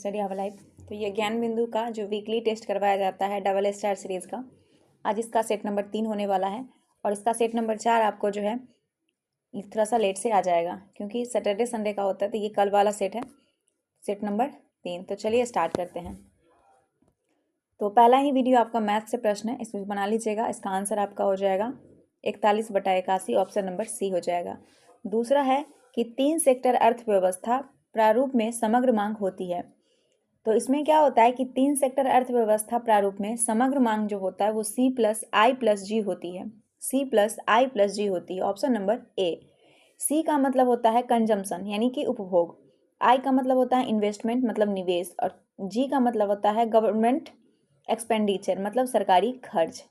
Study our life. तो ये ज्ञान बिंदु का जो वीकली टेस्ट करवाया जाता है डबल स्टार सीरीज़ का, आज इसका सेट नंबर 3 होने वाला है और इसका सेट नंबर 4 आपको जो है थोड़ा सा लेट से आ जाएगा क्योंकि सैटरडे संडे का होता है। तो ये कल वाला सेट है, सेट नंबर 3। तो चलिए स्टार्ट करते हैं। तो पहला ही वीडियो आपका मैथ से प्रश्न है, इसमें बना लीजिएगा। इसका आंसर आपका हो जाएगा 41/81, ऑप्शन नंबर सी हो जाएगा। दूसरा है कि 3 सेक्टर अर्थव्यवस्था प्रारूप में समग्र मांग होती है। तो इसमें क्या होता है कि 3 सेक्टर अर्थव्यवस्था प्रारूप में समग्र मांग जो होता है वो C+I+G होती है। C+I+G होती है, ऑप्शन नंबर ए। C का मतलब होता है कंजम्पशन यानी कि उपभोग, I का मतलब होता है इन्वेस्टमेंट मतलब निवेश, और G का मतलब होता है गवर्नमेंट एक्सपेंडिचर मतलब सरकारी खर्च।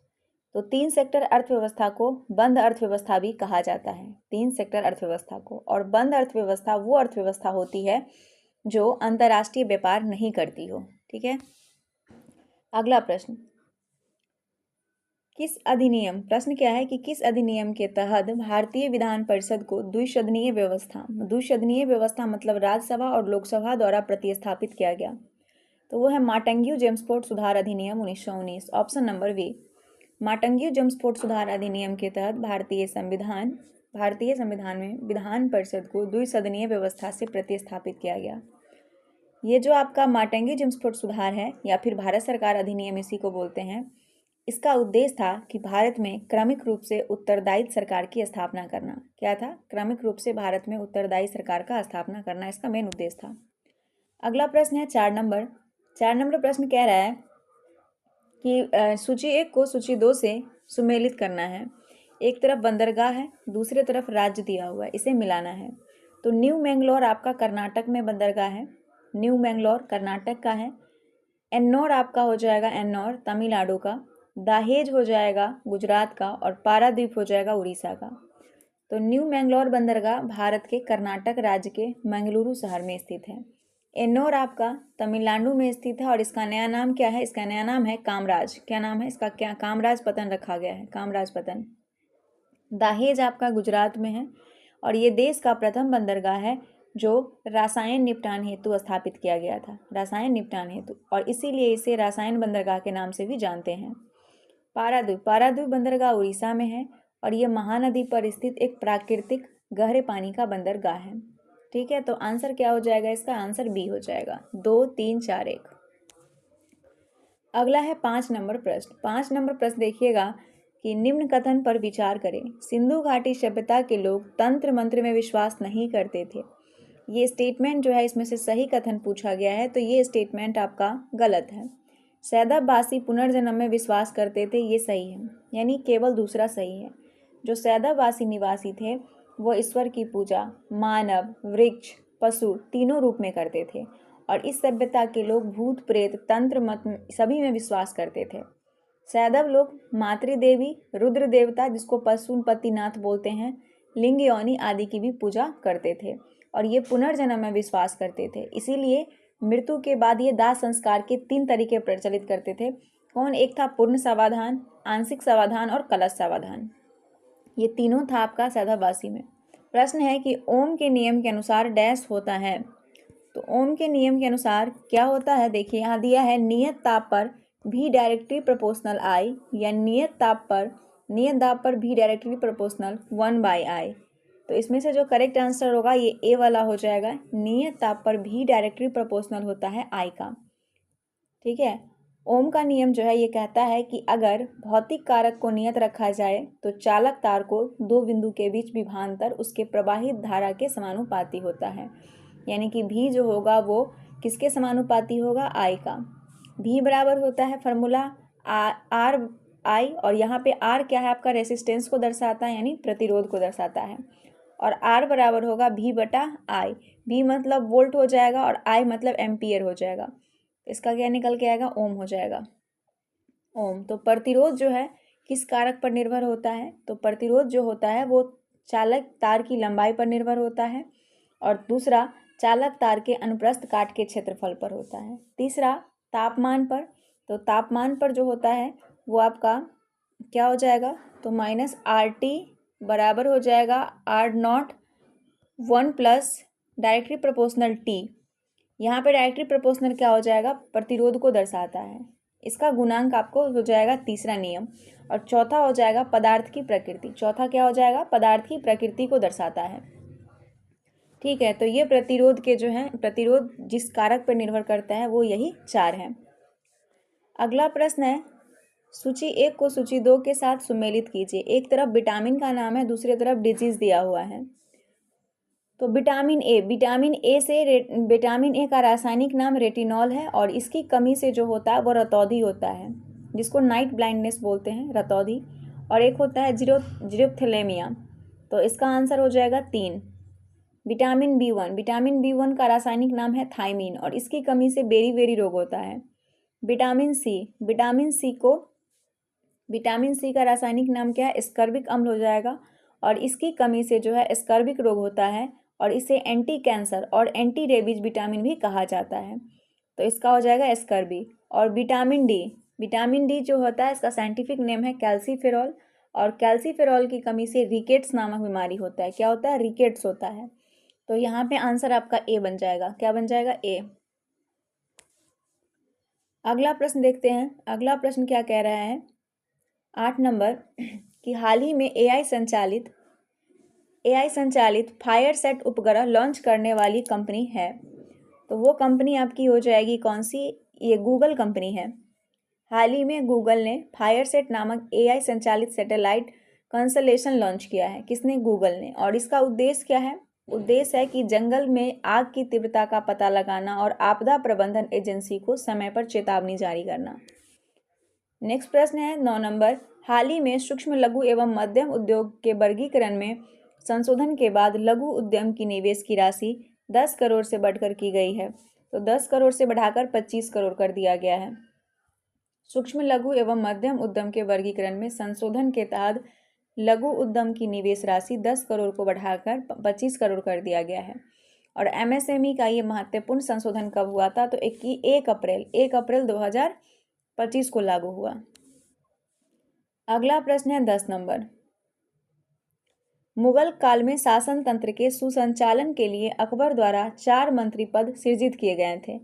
तो 3 सेक्टर अर्थव्यवस्था को बंद अर्थव्यवस्था भी कहा जाता है, 3 सेक्टर अर्थव्यवस्था को। और बंद अर्थव्यवस्था वो अर्थव्यवस्था होती है जो अंतर्राष्ट्रीय व्यापार नहीं करती हो। ठीक है, अगला प्रश्न, किस अधिनियम, प्रश्न क्या है कि किस अधिनियम के तहत भारतीय विधान परिषद को द्विसदनीय व्यवस्था मतलब राज्यसभा और लोकसभा द्वारा प्रतिस्थापित किया गया? तो वो है माटंग्यू जेम्सफोर्ड सुधार अधिनियम 1919, ऑप्शन नंबर बी। माटंग्यू जेम्सफोर्ड सुधार अधिनियम के तहत भारतीय संविधान में विधान परिषद को द्विसदनीय व्यवस्था से प्रतिस्थापित किया गया। ये जो आपका माटंग्यू जेम्सफोर्ड सुधार है या फिर भारत सरकार अधिनियम इसी को बोलते हैं, इसका उद्देश्य था कि भारत में क्रमिक रूप से उत्तरदायी सरकार की स्थापना करना। क्या था? क्रमिक रूप से भारत में उत्तरदायी सरकार का स्थापना करना इसका मेन उद्देश्य था। अगला प्रश्न है 4 नंबर प्रश्न कह रहा है कि सूची 1 को सूची 2 से सुमेलित करना है। एक तरफ बंदरगाह है, दूसरे तरफ राज्य दिया हुआ है, इसे मिलाना है। तो न्यू मैंगलोर आपका कर्नाटक में बंदरगाह है, न्यू मैंगलोर कर्नाटक का है। एन्नौर आपका हो जाएगा एन्नौर तमिलनाडु का, दाहेज हो जाएगा गुजरात का, और पारादीप हो जाएगा उड़ीसा का। तो न्यू मैंगलोर बंदरगाह भारत के कर्नाटक राज्य के मंगलुरु शहर में स्थित है। एन्नौर आपका तमिलनाडु में स्थित है और इसका नया नाम क्या है? इसका नया नाम है कामराज। क्या नाम है इसका? क्या कामराज पतन रखा गया है, कामराज पतन। दाहेज आपका गुजरात में है और ये देश का प्रथम बंदरगाह है जो रासायन निपटान हेतु स्थापित किया गया था, रासायन निपटान हेतु, और इसीलिए इसे रासायन बंदरगाह के नाम से भी जानते हैं। पारादीप बंदरगाह उड़ीसा में है और यह महानदी पर स्थित एक प्राकृतिक गहरे पानी का बंदरगाह है। ठीक है, तो आंसर क्या हो जाएगा इसका? आंसर बी हो जाएगा, 2, 3, 4, 1। अगला है 5 नंबर प्रश्न। 5 नंबर प्रश्न देखिएगा कि निम्न कथन पर विचार करें। सिंधु घाटी सभ्यता के लोग तंत्र मंत्र में विश्वास नहीं करते थे। ये स्टेटमेंट जो है इसमें से सही कथन पूछा गया है, तो ये स्टेटमेंट आपका गलत है। सैदबवासी पुनर्जन्म में विश्वास करते थे, ये सही है, यानी केवल दूसरा सही है। जो सैदबवासी निवासी थे वो ईश्वर की पूजा मानव, वृक्ष, पशु तीनों रूप में करते थे और इस सभ्यता के लोग भूत प्रेत तंत्र मत सभी में विश्वास करते थे। सैदव लोग मातृदेवी, रुद्र देवता जिसको पशुपतिनाथ बोलते हैं, लिंग योनि आदि की भी पूजा करते थे और ये पुनर्जन्म में विश्वास करते थे। इसीलिए मृत्यु के बाद ये दाह संस्कार के 3 तरीके प्रचलित करते थे। कौन? एक था पूर्ण समाधान, आंशिक समाधान और कलश समाधान। ये तीनों था आपका सैदबवासी में। प्रश्न है कि ओम के नियम के अनुसार डैश होता है। तो ओम के नियम के अनुसार क्या होता है? देखिए यहाँ दिया है नियत ताप पर भी डायरेक्टली प्रोपोर्शनल I, या नियत दाब पर भी डायरेक्टली प्रोपोर्शनल 1/I। तो इसमें से जो करेक्ट आंसर होगा ये ए वाला हो जाएगा, नियत ताप पर भी डायरेक्टली प्रोपोर्शनल होता है I का। ठीक है, ओम का नियम जो है ये कहता है कि अगर भौतिक कारक को नियत रखा जाए तो चालक तार को 2 बिंदु के बीच विभवांतर उसके प्रवाहित धारा के समानुपाती होता है, यानी कि भी जो होगा वो किसके समानुपाती होगा? I का। भी बराबर होता है फॉर्मूला RI, और यहाँ पे R क्या है आपका? रेसिस्टेंस को दर्शाता है यानी प्रतिरोध को दर्शाता है, और R बराबर होगा V/I। V मतलब वोल्ट हो जाएगा और I मतलब एम्पियर हो जाएगा। इसका क्या निकल के आएगा? ओम हो जाएगा, ओम। तो प्रतिरोध जो है किस कारक पर निर्भर होता है? तो प्रतिरोध जो होता है वो चालक तार की लंबाई पर निर्भर होता है, और दूसरा चालक तार के अनुप्रस्थ काट के क्षेत्रफल पर होता है। तीसरा तापमान पर, तो तापमान पर जो होता है वो आपका क्या हो जाएगा? तो -RT बराबर हो जाएगा R0 1 + डायरेक्टली प्रोपोर्शनल T। यहाँ पे डायरेक्टली प्रोपोर्शनल क्या हो जाएगा, प्रतिरोध को दर्शाता है। इसका गुणांक आपको हो जाएगा तीसरा नियम। और चौथा हो जाएगा पदार्थ की प्रकृति। चौथा क्या हो जाएगा, पदार्थ की प्रकृति को दर्शाता है। ठीक है, तो ये प्रतिरोध के जो है, प्रतिरोध जिस कारक पर निर्भर करता है वो यही 4 हैं। अगला प्रश्न है, सूची 1 को सूची 2 के साथ सुमेलित कीजिए। एक तरफ विटामिन का नाम है, दूसरी तरफ डिजीज दिया हुआ है। तो विटामिन ए, विटामिन ए का रासायनिक नाम रेटिनॉल है और इसकी कमी से जो होता है वो रतौंधी होता है, जिसको नाइट ब्लाइंडनेस बोलते हैं, रतौंधी। और एक होता है जीरोथैलेमिया। तो इसका आंसर हो जाएगा 3। विटामिन बी1 का रासायनिक नाम है थायमीन और इसकी कमी से बेरी रोग होता है। विटामिन सी का रासायनिक नाम क्या है, स्कर्बिक अम्ल हो जाएगा और इसकी कमी से जो है स्कर्बिक रोग होता है और इसे एंटी कैंसर और एंटी रेबीज विटामिन भी कहा जाता है। तो इसका हो जाएगा स्कर्बी। और विटामिन डी जो होता है इसका साइंटिफिक नेम है कैल्सीफेरॉल और कैल्सीफेरॉल की कमी से रिकेट्स नामक बीमारी होता है। क्या होता है, रिकेट्स होता है। तो यहाँ पे आंसर आपका ए बन जाएगा। क्या बन जाएगा, ए। अगला प्रश्न देखते हैं। अगला प्रश्न क्या कह रहा है, 8 नंबर, कि हाल ही में एआई संचालित फायर सेट उपग्रह लॉन्च करने वाली कंपनी है। तो वो कंपनी आपकी हो जाएगी कौन सी, ये गूगल कंपनी है। हाल ही में गूगल ने फायर सेट नामक एआई संचालित सैटेलाइट कंसलेशन लॉन्च किया है। किसने, गूगल ने। और इसका उद्देश्य क्या है, उद्देश्य है कि जंगल में आग की तीव्रता का पता लगाना और आपदा प्रबंधन एजेंसी को समय पर चेतावनी जारी करना। नेक्स्ट प्रश्न है 9 नंबर, हाल ही में सूक्ष्म लघु एवं मध्यम उद्योग के वर्गीकरण में संशोधन के बाद लघु उद्यम की निवेश की राशि 10 करोड़ से बढ़कर की गई है। तो 10 करोड़ से बढ़ाकर 25 करोड़ कर दिया गया है। सूक्ष्म लघु एवं मध्यम उद्यम के वर्गीकरण में संशोधन के तहत लघु उद्यम की निवेश राशि 10 करोड़ को बढ़ाकर 25 करोड़ कर दिया गया है। और एमएसएमई का ये महत्वपूर्ण संशोधन कब हुआ था, तो 1 अप्रैल 2025 को लागू हुआ। अगला प्रश्न है 10 नंबर, मुगल काल में शासन तंत्र के सुसंचालन के लिए अकबर द्वारा 4 मंत्री पद सृजित किए गए थे।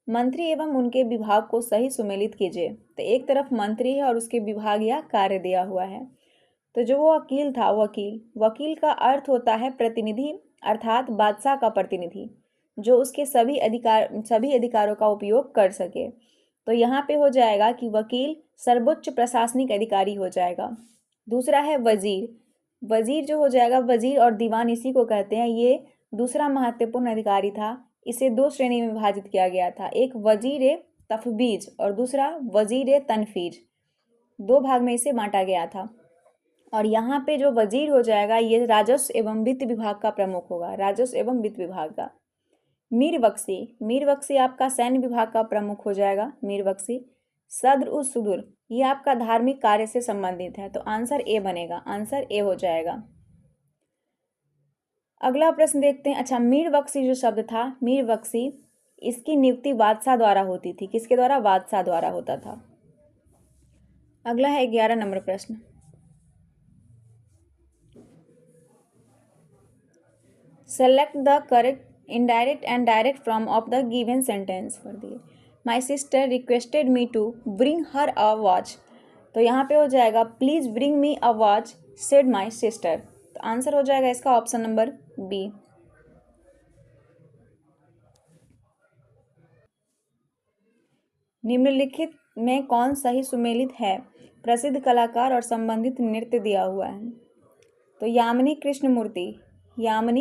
मंत्री एवं उनके विभाग को सही सुमेलित कीजिए। तो एक तरफ मंत्री है और उसके विभाग या कार्य दिया हुआ है। तो जो वो वकील था, वकील का अर्थ होता है प्रतिनिधि, अर्थात बादशाह का प्रतिनिधि, जो उसके सभी अधिकारों का उपयोग कर सके। तो यहाँ पे हो जाएगा कि वकील सर्वोच्च प्रशासनिक अधिकारी हो जाएगा। दूसरा है वजीर जो हो जाएगा, वजीर और दीवान इसी को कहते हैं। ये दूसरा महत्वपूर्ण अधिकारी था। इसे 2 श्रेणी में विभाजित किया गया था, एक वजीर तफबीज और दूसरा वजीर तनफीज। 2 भाग में इसे बांटा गया था। और यहाँ पे जो वजीर हो जाएगा ये राजस्व एवं वित्त विभाग का प्रमुख होगा, राजस्व एवं वित्त विभाग का। मीर बख्शी आपका सैन्य विभाग का प्रमुख हो जाएगा, मीर बख्शी। सद्र उस सुदूर, ये आपका धार्मिक कार्य से संबंधित है। तो आंसर ए बनेगा, आंसर ए हो जाएगा। अगला प्रश्न देखते हैं। अच्छा, मीर बख्शी जो शब्द था, मीर बख्शी, इसकी नियुक्ति बादशाह द्वारा होती थी। किसके द्वारा, बादशाह द्वारा होता था। अगला है 11 नंबर प्रश्न, select the correct indirect and direct form of the given sentence. कर दिए, my sister requested me to bring her a watch. तो यहाँ पे हो जाएगा please bring me a watch said my sister. तो आंसर हो जाएगा इसका ऑप्शन नंबर बी। निम्नलिखित में कौन सही सुमेलित है, प्रसिद्ध कलाकार और संबंधित नृत्य दिया हुआ है। तो यामिनी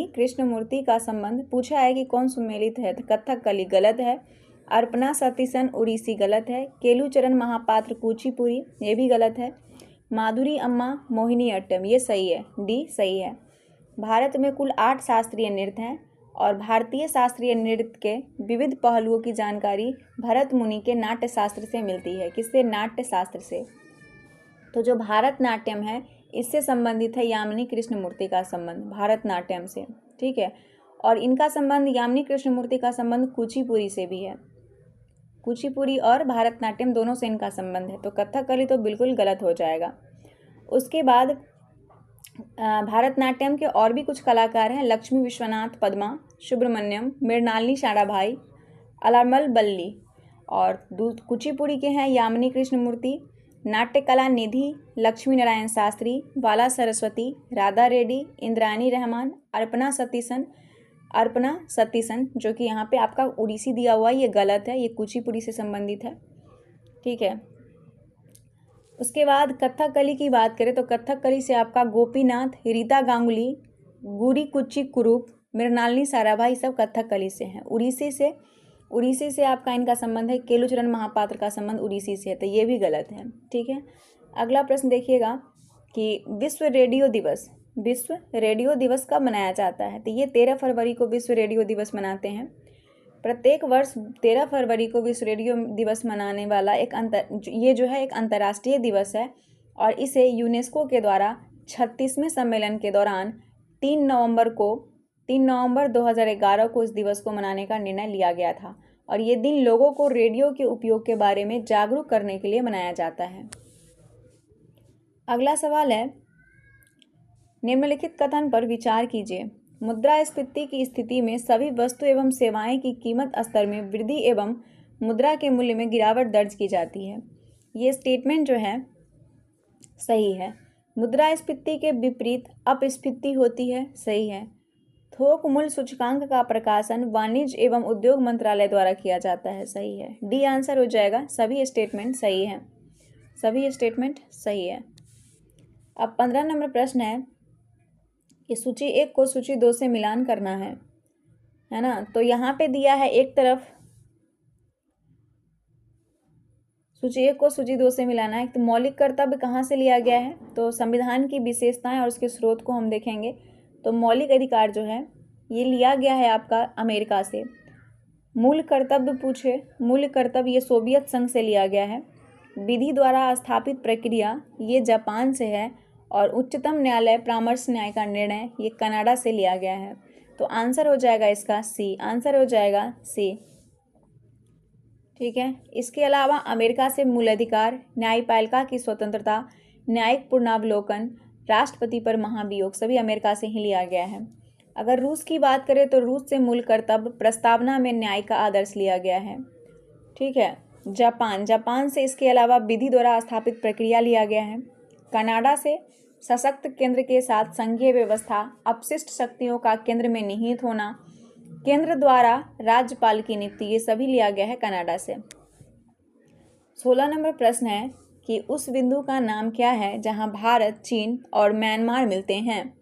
कृष्णमूर्ति का संबंध पूछा है कि कौन सुमेलित है। तो कथकली गलत है, अर्पणा सतीशन उड़ीसी गलत है, केलुचरण महापात्र कुचिपुड़ी ये भी गलत है, माधुरी अम्मा मोहिनी अट्टम ये सही है, डी सही है। भारत में कुल 8 शास्त्रीय नृत्य हैं और भारतीय शास्त्रीय नृत्य के विविध पहलुओं की जानकारी भरत मुनि के नाट्य शास्त्र से मिलती है। किससे, नाट्य शास्त्र से। तो जो भारतनाट्यम है इससे संबंधित है यामिनी कृष्णमूर्ति का संबंध भारतनाट्यम से। ठीक है, और इनका संबंध, यामिनी कृष्णमूर्ति का संबंध कुचिपुड़ी से भी है। कुचिपुड़ी और भारतनाट्यम दोनों से इनका संबंध है। तो कथकली तो बिल्कुल गलत हो जाएगा। उसके बाद भारतनाट्यम के और भी कुछ कलाकार हैं, लक्ष्मी विश्वनाथ, पद्मा सुब्रमण्यम, मृणालिनी साराभाई, अलामल बल्ली। और कुचिपुड़ी के हैं यामिनी कृष्णमूर्ति, नाट्य कला निधि लक्ष्मी नारायण शास्त्री, बाला सरस्वती, राधा रेड्डी, इंद्रानी रहमान, अर्पणा सतीसन, जो कि यहाँ पे आपका उड़ीसी दिया हुआ है, ये गलत है, ये कुचिपुड़ी से संबंधित है। ठीक है। उसके बाद कथकली की बात करें तो कथकली से आपका गोपीनाथ, रीता गांगुली, गुरी कुच्ची कुरूप, मृणालिनी साराभाई सब कथकली से हैं। उड़ीसी से आपका इनका संबंध है, केलुचरण महापात्र का संबंध उड़ीसी से है, तो ये भी गलत है। ठीक है। अगला प्रश्न देखिएगा कि विश्व रेडियो दिवस कब मनाया जाता है? तो ये 13 फरवरी को विश्व रेडियो दिवस मनाते हैं। प्रत्येक वर्ष 13 फरवरी को विश्व रेडियो दिवस मनाने वाला एक अंतर्राष्ट्रीय दिवस है और इसे यूनेस्को के द्वारा 36वें सम्मेलन के दौरान 3 नवंबर 2011 को इस दिवस को मनाने का निर्णय लिया गया था और ये दिन लोगों को रेडियो के उपयोग के बारे में जागरूक करने के लिए मनाया जाता है। अगला सवाल है, निम्नलिखित कथन पर विचार कीजिए। मुद्रास्फीति की स्थिति में सभी वस्तु एवं सेवाएं की कीमत स्तर में वृद्धि एवं मुद्रा के मूल्य में गिरावट दर्ज की जाती है। ये स्टेटमेंट जो है सही है। मुद्रास्फीति के विपरीत अपस्फीति होती है, सही है। थोक मूल्य सूचकांक का प्रकाशन वाणिज्य एवं उद्योग मंत्रालय द्वारा किया जाता है, सही है। डी आंसर हो जाएगा। सभी स्टेटमेंट सही है। अब 15 नंबर प्रश्न है कि सूची 1 को सूची 2 से मिलान करना है ना। तो यहाँ पे दिया है एक तरफ सूची 1 को सूची 2 से मिलाना है। तो मौलिक कर्तव्य कहाँ से लिया गया है? तो संविधान की विशेषताएं और उसके स्रोत को हम देखेंगे। तो मौलिक अधिकार जो है ये लिया गया है आपका अमेरिका से। मूल कर्तव्य ये सोवियत संघ से लिया गया है। विधि द्वारा स्थापित प्रक्रिया ये जापान से है और उच्चतम न्यायालय परामर्श न्याय का निर्णय ये कनाडा से लिया गया है। तो आंसर हो जाएगा इसका सी। ठीक है। इसके अलावा अमेरिका से मूल अधिकार, न्यायपालिका की स्वतंत्रता, न्यायिक पुनरावलोकन, राष्ट्रपति पर महाभियोग सभी अमेरिका से ही लिया गया है। अगर रूस की बात करें तो रूस से मूल कर्तव्य प्रस्तावना में न्याय का आदर्श लिया गया है। ठीक है। जापान से इसके अलावा विधि द्वारा स्थापित प्रक्रिया लिया गया है। कनाडा से सशक्त केंद्र के साथ संघीय व्यवस्था, अपशिष्ट शक्तियों का केंद्र में निहित होना, केंद्र द्वारा राज्यपाल की नियुक्ति, ये सभी लिया गया है कनाडा से। 16 नंबर प्रश्न है कि उस बिंदु का नाम क्या है जहां भारत, चीन और म्यांमार मिलते हैं?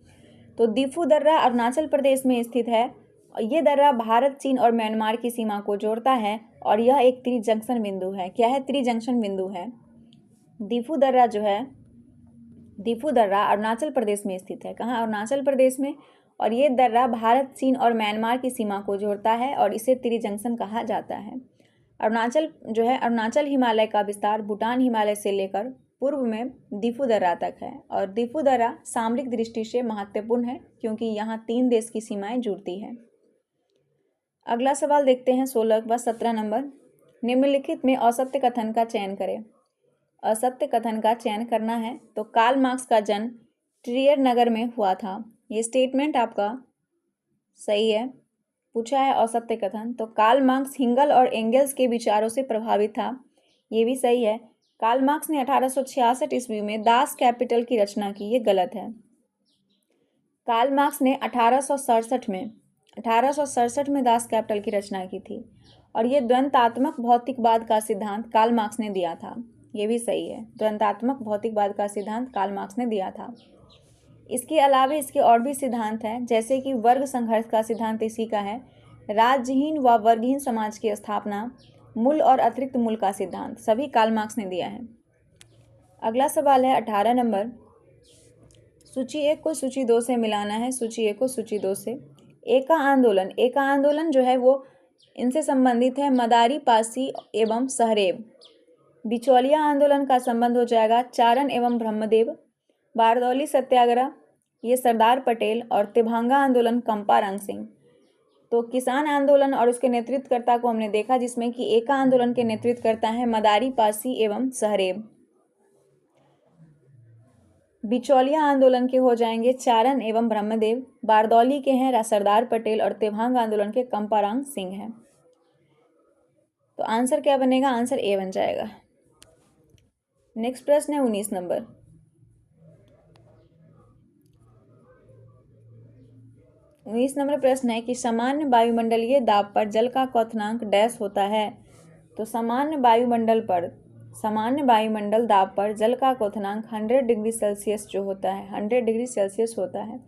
तो दिफू दर्रा अरुणाचल प्रदेश में स्थित है। ये दर्रा भारत, चीन और म्यांमार की सीमा को जोड़ता है और यह एक त्रिजंक्शन बिंदु है। क्या है? त्रिजंक्शन बिंदु है। दिफू दर्रा अरुणाचल प्रदेश में स्थित है। कहाँ? अरुणाचल प्रदेश में। और ये दर्रा भारत, चीन और म्यांमार की सीमा को जोड़ता है और इसे त्रिजंक्शन कहा जाता है। अरुणाचल हिमालय का विस्तार भूटान हिमालय से लेकर पूर्व में दिफू दर्रा तक है और दिफू दर्रा सामरिक दृष्टि से महत्वपूर्ण है क्योंकि यहाँ 3 देश की सीमाएं जुड़ती हैं। अगला सवाल देखते हैं 17 नंबर। निम्नलिखित में असत्य कथन का चयन करें। असत्य कथन का चयन करना है तो कार्ल मार्क्स का जन्म ट्रियर नगर में हुआ था। ये स्टेटमेंट आपका सही है। पूछा है असत्य कथन, तो कार्ल मार्क्स हिंगल और एंगल्स के विचारों से प्रभावित था। ये भी सही है। कार्ल मार्क्स ने 1866 ईस्वी में दास कैपिटल की रचना की, ये गलत है। कार्ल मार्क्स ने 1867 में दास कैपिटल की रचना की थी और ये द्वंद्वात्मक भौतिकवाद का सिद्धांत कार्ल मार्क्स ने दिया था। ये भी सही है। द्वंद्वात्मक भौतिकवाद का सिद्धांत कार्ल मार्क्स ने दिया था। इसके अलावा इसके और भी सिद्धांत हैं, जैसे कि वर्ग संघर्ष का सिद्धांत इसी का है। राज्यहीन व वर्गहीन समाज की स्थापना, मूल और अतिरिक्त मूल का सिद्धांत, सभी कार्ल मार्क्स ने दिया है। अगला सवाल है 18 नंबर। सूची 1 को सूची 2 से मिलाना है। सूची 1 को सूची 2 से। एका आंदोलन जो है वो इनसे संबंधित है, मदारी पासी एवं सहरेब। बिचौलिया आंदोलन का संबंध हो जाएगा चारण एवं ब्रह्मदेव। बारदौली सत्याग्रह ये सरदार पटेल और तेभांगा आंदोलन कंपारंग सिंह। तो किसान आंदोलन और उसके नेतृत्वकर्ता को हमने देखा, जिसमें कि एका आंदोलन के नेतृत्वकर्ता हैं मदारी पासी एवं सहरेब। बिचौलिया आंदोलन के हो जाएंगे चारण एवं ब्रह्मदेव। बारदौली के हैं सरदार पटेल और तेभांग आंदोलन के कंपारंग सिंह हैं। तो आंसर क्या बनेगा, आंसर ए बन जाएगा। नेक्स्ट प्रश्न है 19 नंबर। 19 नंबर प्रश्न है कि सामान्य वायुमंडलीय दाब पर जल का क्वथनांक डैश होता है। तो सामान्य वायुमंडल दाब पर जल का क्वथनांक 100 डिग्री सेल्सियस जो होता है, 100 डिग्री सेल्सियस होता है।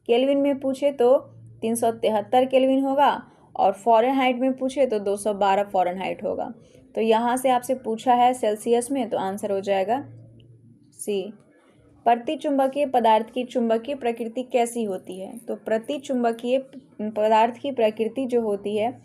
केल्विन में पूछे तो 373 केल्विन होगा, और फ़ारेनहाइट में पूछे तो 212 फ़ारेनहाइट होगा। तो यहाँ से आपसे पूछा है सेल्सियस में, तो आंसर हो जाएगा सी। प्रतिचुंबकीय पदार्थ की चुंबकीय प्रकृति कैसी होती है? तो प्रतिचुंबकीय पदार्थ की प्रकृति जो होती है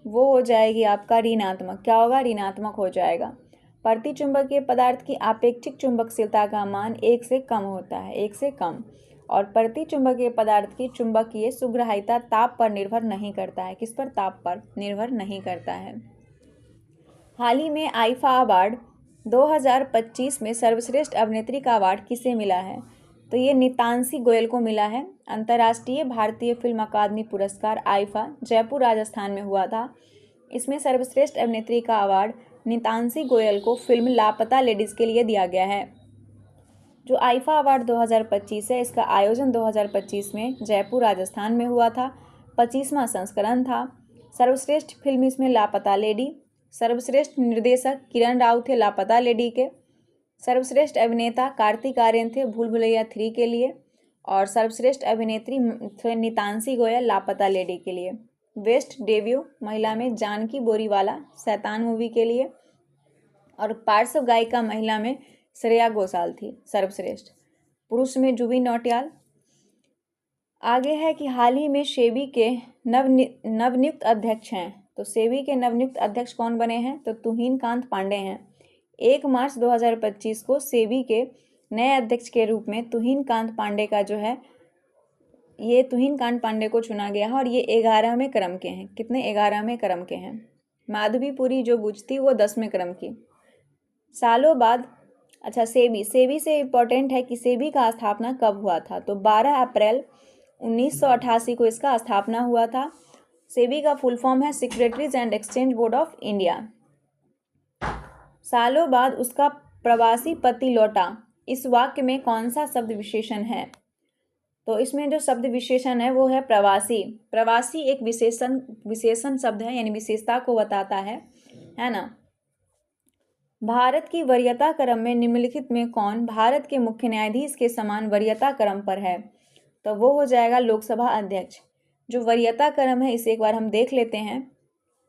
वो हो जाएगी आपका ऋणात्मक। क्या होगा, ऋणात्मक हो जाएगा। प्रतिचुंबकीय पदार्थ की आपेक्षिक चुंबकशीलता का मान 1 से कम होता है, 1 से कम। और प्रतिचुंबकीय पदार्थ की चुंबकीय सुग्राह्यता ताप पर निर्भर नहीं करता है। किस पर? ताप पर निर्भर नहीं करता है। हाल ही में आईफा अवार्ड 2025 में सर्वश्रेष्ठ अभिनेत्री का अवार्ड किसे मिला है? तो ये नितांशी गोयल को मिला है। अंतर्राष्ट्रीय भारतीय फिल्म अकादमी पुरस्कार आईफा जयपुर राजस्थान में हुआ था। इसमें सर्वश्रेष्ठ अभिनेत्री का अवार्ड नितांशी गोयल को फिल्म लापता लेडीज़ के लिए दिया गया है। जो आईफा अवार्ड 2025 है, इसका आयोजन 2025 में जयपुर राजस्थान में हुआ था। 25वां संस्करण था। सर्वश्रेष्ठ फिल्म इसमें लापता लेडी। सर्वश्रेष्ठ निर्देशक किरण राव थे लापता लेडी के। सर्वश्रेष्ठ अभिनेता कार्तिक आर्यन थे भूल भुलैया 3 के लिए। और सर्वश्रेष्ठ अभिनेत्री थे नितांशी गोयल लापता लेडी के लिए। बेस्ट डेब्यू महिला में जानकी बोरीवाला शैतान मूवी के लिए। और पार्श्व गायिका महिला में श्रेया घोषाल थी सर्वश्रेष्ठ। पुरुष में जुबिन नौटियाल। आगे है कि हाल ही में सेबी के नवनियुक्त अध्यक्ष हैं। तो सेबी के नवनियुक्त अध्यक्ष कौन बने हैं? तो तुहिन कांत पांडे हैं। 1 मार्च 2025 को सेबी के नए अध्यक्ष के रूप में तुहिन कांत पांडे का जो है, ये तुहिन कांत पांडे को चुना गया है। और ये 11वें क्रम के हैं। कितने? 11वें क्रम के हैं। माधवीपुरी जो बुच थी वो 10वें क्रम की। सालों बाद, अच्छा सेबी से इम्पोर्टेंट है कि सेबी का स्थापना कब हुआ था? तो 12 अप्रैल 1988 को इसका स्थापना हुआ था। सेबी का फुल फॉर्म है securities and exchange board of India. सालों बाद उसका प्रवासी पति लौटा, इस वाक्य में कौन सा शब्द विशेषण है? तो इसमें जो शब्द विशेषण है वो है प्रवासी। प्रवासी एक विशेषण शब्द है, यानी विशेषता को बताता है ना। भारत की वरीयता क्रम में निम्नलिखित में कौन भारत के मुख्य न्यायाधीश के समान वरीयता क्रम पर है? तो वो हो जाएगा लोकसभा अध्यक्ष। जो वरीयता क्रम है इसे एक बार हम देख लेते हैं।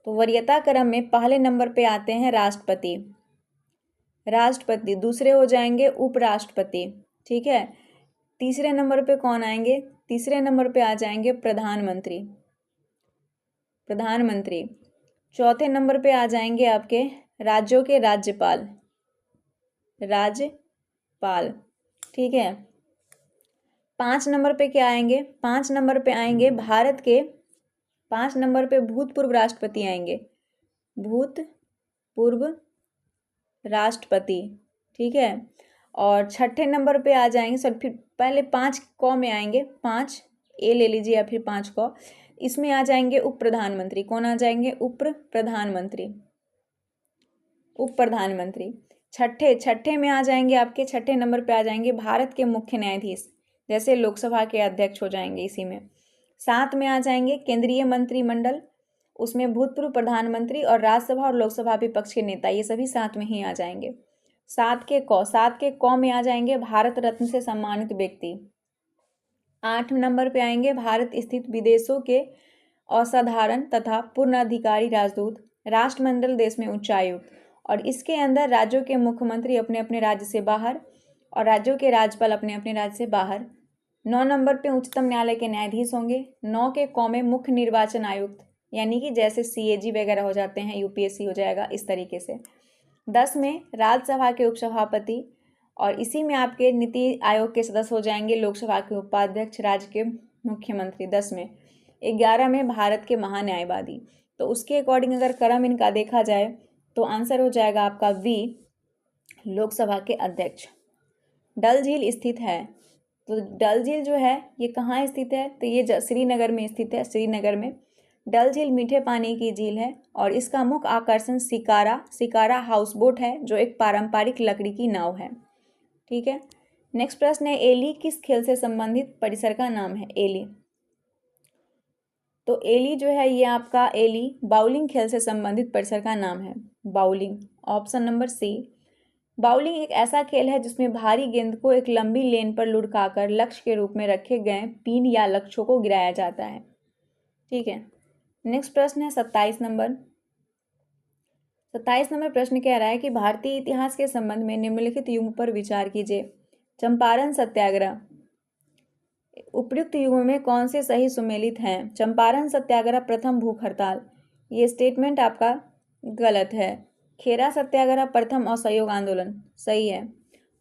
तो वरीयता क्रम में पहले नंबर पे आते हैं राष्ट्रपति, दूसरे हो जाएंगे उपराष्ट्रपति, ठीक है। तीसरे नंबर पे कौन आएंगे? तीसरे नंबर पे आ जाएंगे प्रधानमंत्री। चौथे नंबर पे आ जाएंगे आपके राज्यों के राज्यपाल, ठीक है। 5 नंबर पे क्या आएंगे? 5 नंबर पे आएंगे भारत के 5 नंबर पे भूतपूर्व राष्ट्रपति आएंगे, ठीक है। और छठे नंबर पे आ जाएंगे, सर फिर पहले 5 क में आएंगे, 5 ए ले लीजिए या फिर 5 क, इसमें आ जाएंगे उप प्रधानमंत्री। कौन आ जाएंगे? उप प्रधानमंत्री। छठे में आ जाएंगे आपके, छठे नंबर पे आ जाएंगे भारत के मुख्य न्यायाधीश, जैसे लोकसभा के अध्यक्ष हो जाएंगे इसी में। 7 में आ जाएंगे केंद्रीय मंत्रिमंडल, उसमें भूतपूर्व प्रधानमंत्री और राज्यसभा और लोकसभा विपक्ष के नेता, ये सभी 7 में ही आ जाएंगे। 7 के क में आ जाएंगे भारत रत्न से सम्मानित व्यक्ति। 8 नंबर पे आएंगे भारत स्थित विदेशों के असाधारण तथा पूर्ण अधिकारी राजदूत, राष्ट्रमंडल देश में उच्चायुक्त। और इसके अंदर राज्यों के मुख्यमंत्री अपने अपने राज्य से बाहर और राज्यों के राज्यपाल अपने अपने राज्य से बाहर। 9 नंबर पे उच्चतम न्यायालय के न्यायाधीश होंगे। 9 के क में मुख्य निर्वाचन आयुक्त, यानी कि जैसे CAG वगैरह हो जाते हैं, UPSC हो जाएगा इस तरीके से। 10 में राज्यसभा के उपसभापति, और इसी में आपके नीति आयोग के सदस्य हो जाएंगे लोकसभा के उपाध्यक्ष, राज्य के मुख्यमंत्री 10 में। 11 में भारत के महान्यायवादी। तो उसके अकॉर्डिंग अगर क्रम इनका देखा जाए तो आंसर हो जाएगा आपका V, लोकसभा के अध्यक्ष। डल झील स्थित है, तो डल झील जो है ये कहाँ स्थित है? तो ये श्रीनगर में स्थित है, श्रीनगर में। डल झील मीठे पानी की झील है और इसका मुख्य आकर्षण शिकारा हाउस बोट है, जो एक पारंपरिक लकड़ी की नाव है। ठीक है। नेक्स्ट प्रश्न है, एली किस खेल से संबंधित परिसर का नाम है? एली, तो एली जो है ये आपका एली बाउलिंग खेल से संबंधित परिसर का नाम है, bowling. Option number C. Bowling एक ऐसा खेल है जिसमें भारी गेंद को एक लंबी लेन पर लुढ़काकर लक्ष्य के रूप में रखे गए पिन या लक्ष्यों को गिराया जाता है। ठीक है। नेक्स्ट प्रश्न है 27 नंबर। 27 नंबर प्रश्न कह रहा है कि भारतीय इतिहास के संबंध में निम्नलिखित युग पर विचार कीजिए। चंपारण सत्याग्रह, उपयुक्त युगों में कौन से सही सुमेलित हैं? चंपारण सत्याग्रह, प्रथम भूख हड़ताल, ये स्टेटमेंट आपका गलत है। खेरा सत्याग्रह, प्रथम असहयोग आंदोलन, सही है।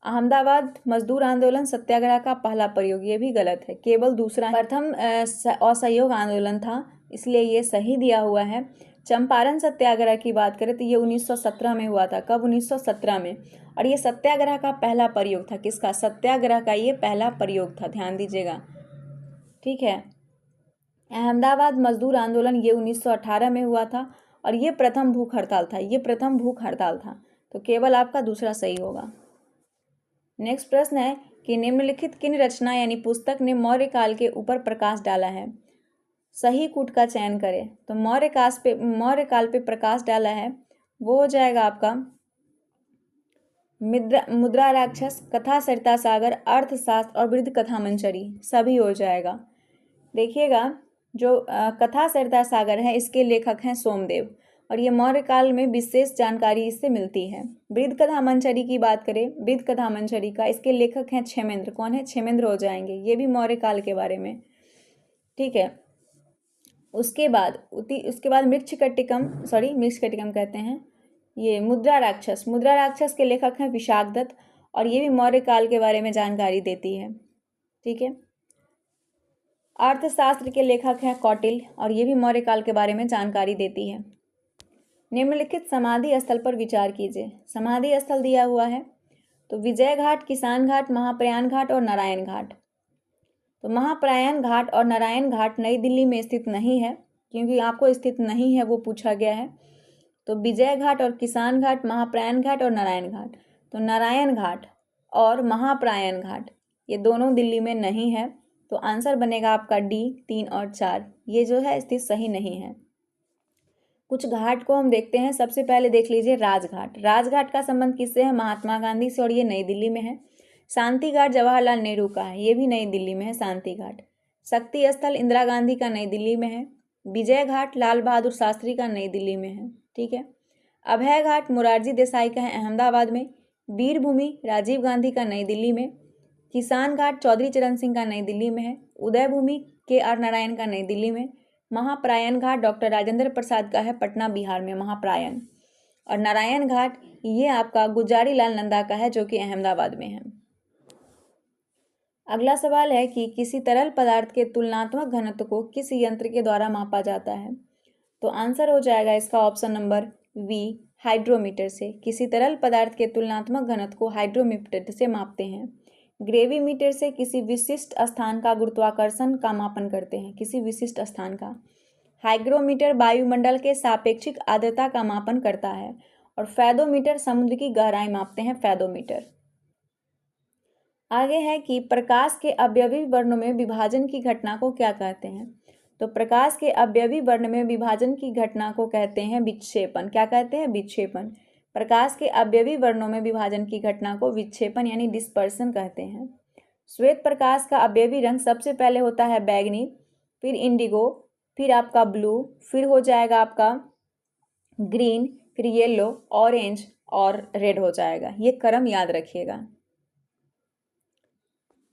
अहमदाबाद मजदूर आंदोलन सत्याग्रह का पहला प्रयोग, ये भी गलत है, केवल दूसरा प्रथम असहयोग आंदोलन था, इसलिए ये सही दिया हुआ है। चंपारण सत्याग्रह की बात करें तो ये 1917 में हुआ था। कब? 1917 में। और ये सत्याग्रह का पहला प्रयोग था। किसका? सत्याग्रह का ये पहला प्रयोग था, ध्यान दीजिएगा। ठीक है। अहमदाबाद मजदूर आंदोलन ये 1918 में हुआ था और ये प्रथम भूख हड़ताल था, ये प्रथम भूख हड़ताल था, तो केवल आपका दूसरा सही होगा। नेक्स्ट प्रश्न है कि निम्नलिखित किन रचना यानी पुस्तक ने मौर्य काल के ऊपर प्रकाश डाला है? सही कूट का चयन करें। तो मौर्य काल पे प्रकाश डाला है वो हो जाएगा आपका मुद्रा राक्षस, कथा सरिता सागर, अर्थशास्त्र और वृद्ध कथा मंजरी, सभी हो जाएगा। देखिएगा, जो कथा सरिता सागर है इसके लेखक हैं सोमदेव और ये मौर्य काल में विशेष जानकारी इससे मिलती है। वृद्ध कथा मंजरी की बात करें, वृद्ध कथा मंजरी का इसके लेखक हैं क्षेमेंद्र। कौन है? क्षेमेंद्र हो जाएंगे, ये भी मौर्य काल के बारे में। ठीक है। उसके बाद मृच्छकटिकम कहते हैं, ये मुद्रा राक्षस के लेखक हैं विशाख दत्त और ये भी मौर्य काल के बारे में जानकारी देती है। ठीक है। अर्थशास्त्र के लेखक हैं कौटिल्य और ये भी मौर्य काल के बारे में जानकारी देती है। निम्नलिखित समाधि स्थल पर विचार कीजिए। समाधि स्थल दिया हुआ है तो विजय घाट, किसान घाट, महाप्रयाण घाट और नारायण घाट। तो महाप्रयाण घाट और नारायण घाट नई दिल्ली में स्थित नहीं है, क्योंकि आपको स्थित नहीं है वो पूछा गया है। तो विजय घाट और किसान घाट, महाप्रयाण घाट और नारायण घाट, तो नारायण घाट और महाप्रयाण घाट ये दोनों दिल्ली में नहीं है, तो आंसर बनेगा आपका डी 3 और 4, ये जो है स्थित सही नहीं है। कुछ घाट को हम देखते हैं। सबसे पहले देख लीजिए राजघाट। राजघाट का संबंध किससे है? महात्मा गांधी से और ये नई दिल्ली में है। शांति घाट जवाहरलाल नेहरू का है, ये भी नई दिल्ली में है शांति घाट। शक्ति स्थल इंदिरा गांधी का नई दिल्ली में है। विजय घाट लाल बहादुर शास्त्री का नई दिल्ली में है। ठीक है। अभय घाट मोरारजी देसाई का है अहमदाबाद में। वीर भूमि राजीव गांधी का नई दिल्ली में। किसान घाट चौधरी चरण सिंह का नई दिल्ली में है। उदय भूमि KR नारायण का नई दिल्ली में। महाप्रयाण घाट डॉक्टर राजेंद्र प्रसाद का है पटना बिहार में महाप्रयाण। और नारायण घाट ये आपका गुलजारी लाल नंदा का है जो कि अहमदाबाद में है। अगला सवाल है कि किसी तरल पदार्थ के तुलनात्मक घनत्व को किस यंत्र के द्वारा मापा जाता है? तो आंसर हो जाएगा इसका ऑप्शन नंबर वी, हाइड्रोमीटर से। किसी तरल पदार्थ के तुलनात्मक घनत्व को हाइड्रोमीटर से मापते हैं। ग्रेविमीटर से किसी विशिष्ट स्थान का गुरुत्वाकर्षण का मापन करते हैं, किसी विशिष्ट स्थान का। हाइग्रोमीटर वायुमंडल के सापेक्षिक आर्द्रता का मापन करता है। और फेदोमीटर समुद्र की गहराई मापते हैं, फेदोमीटर। आगे है कि प्रकाश के अवयवी वर्णों में विभाजन की घटना को क्या कहते हैं? तो प्रकाश के अवयवी वर्ण में विभाजन की घटना को कहते हैं विक्षेपण। क्या कहते हैं? विक्षेपण। प्रकाश के अवयवी वर्णों में विभाजन की घटना को विक्षेपण यानी डिस्पर्सन कहते हैं। श्वेत प्रकाश का अवयवी रंग सबसे पहले होता है बैगनी, फिर इंडिगो, फिर आपका ब्लू, फिर हो जाएगा आपका ग्रीन, फिर येलो, ऑरेंज और रेड हो जाएगा। ये क्रम याद रखिएगा।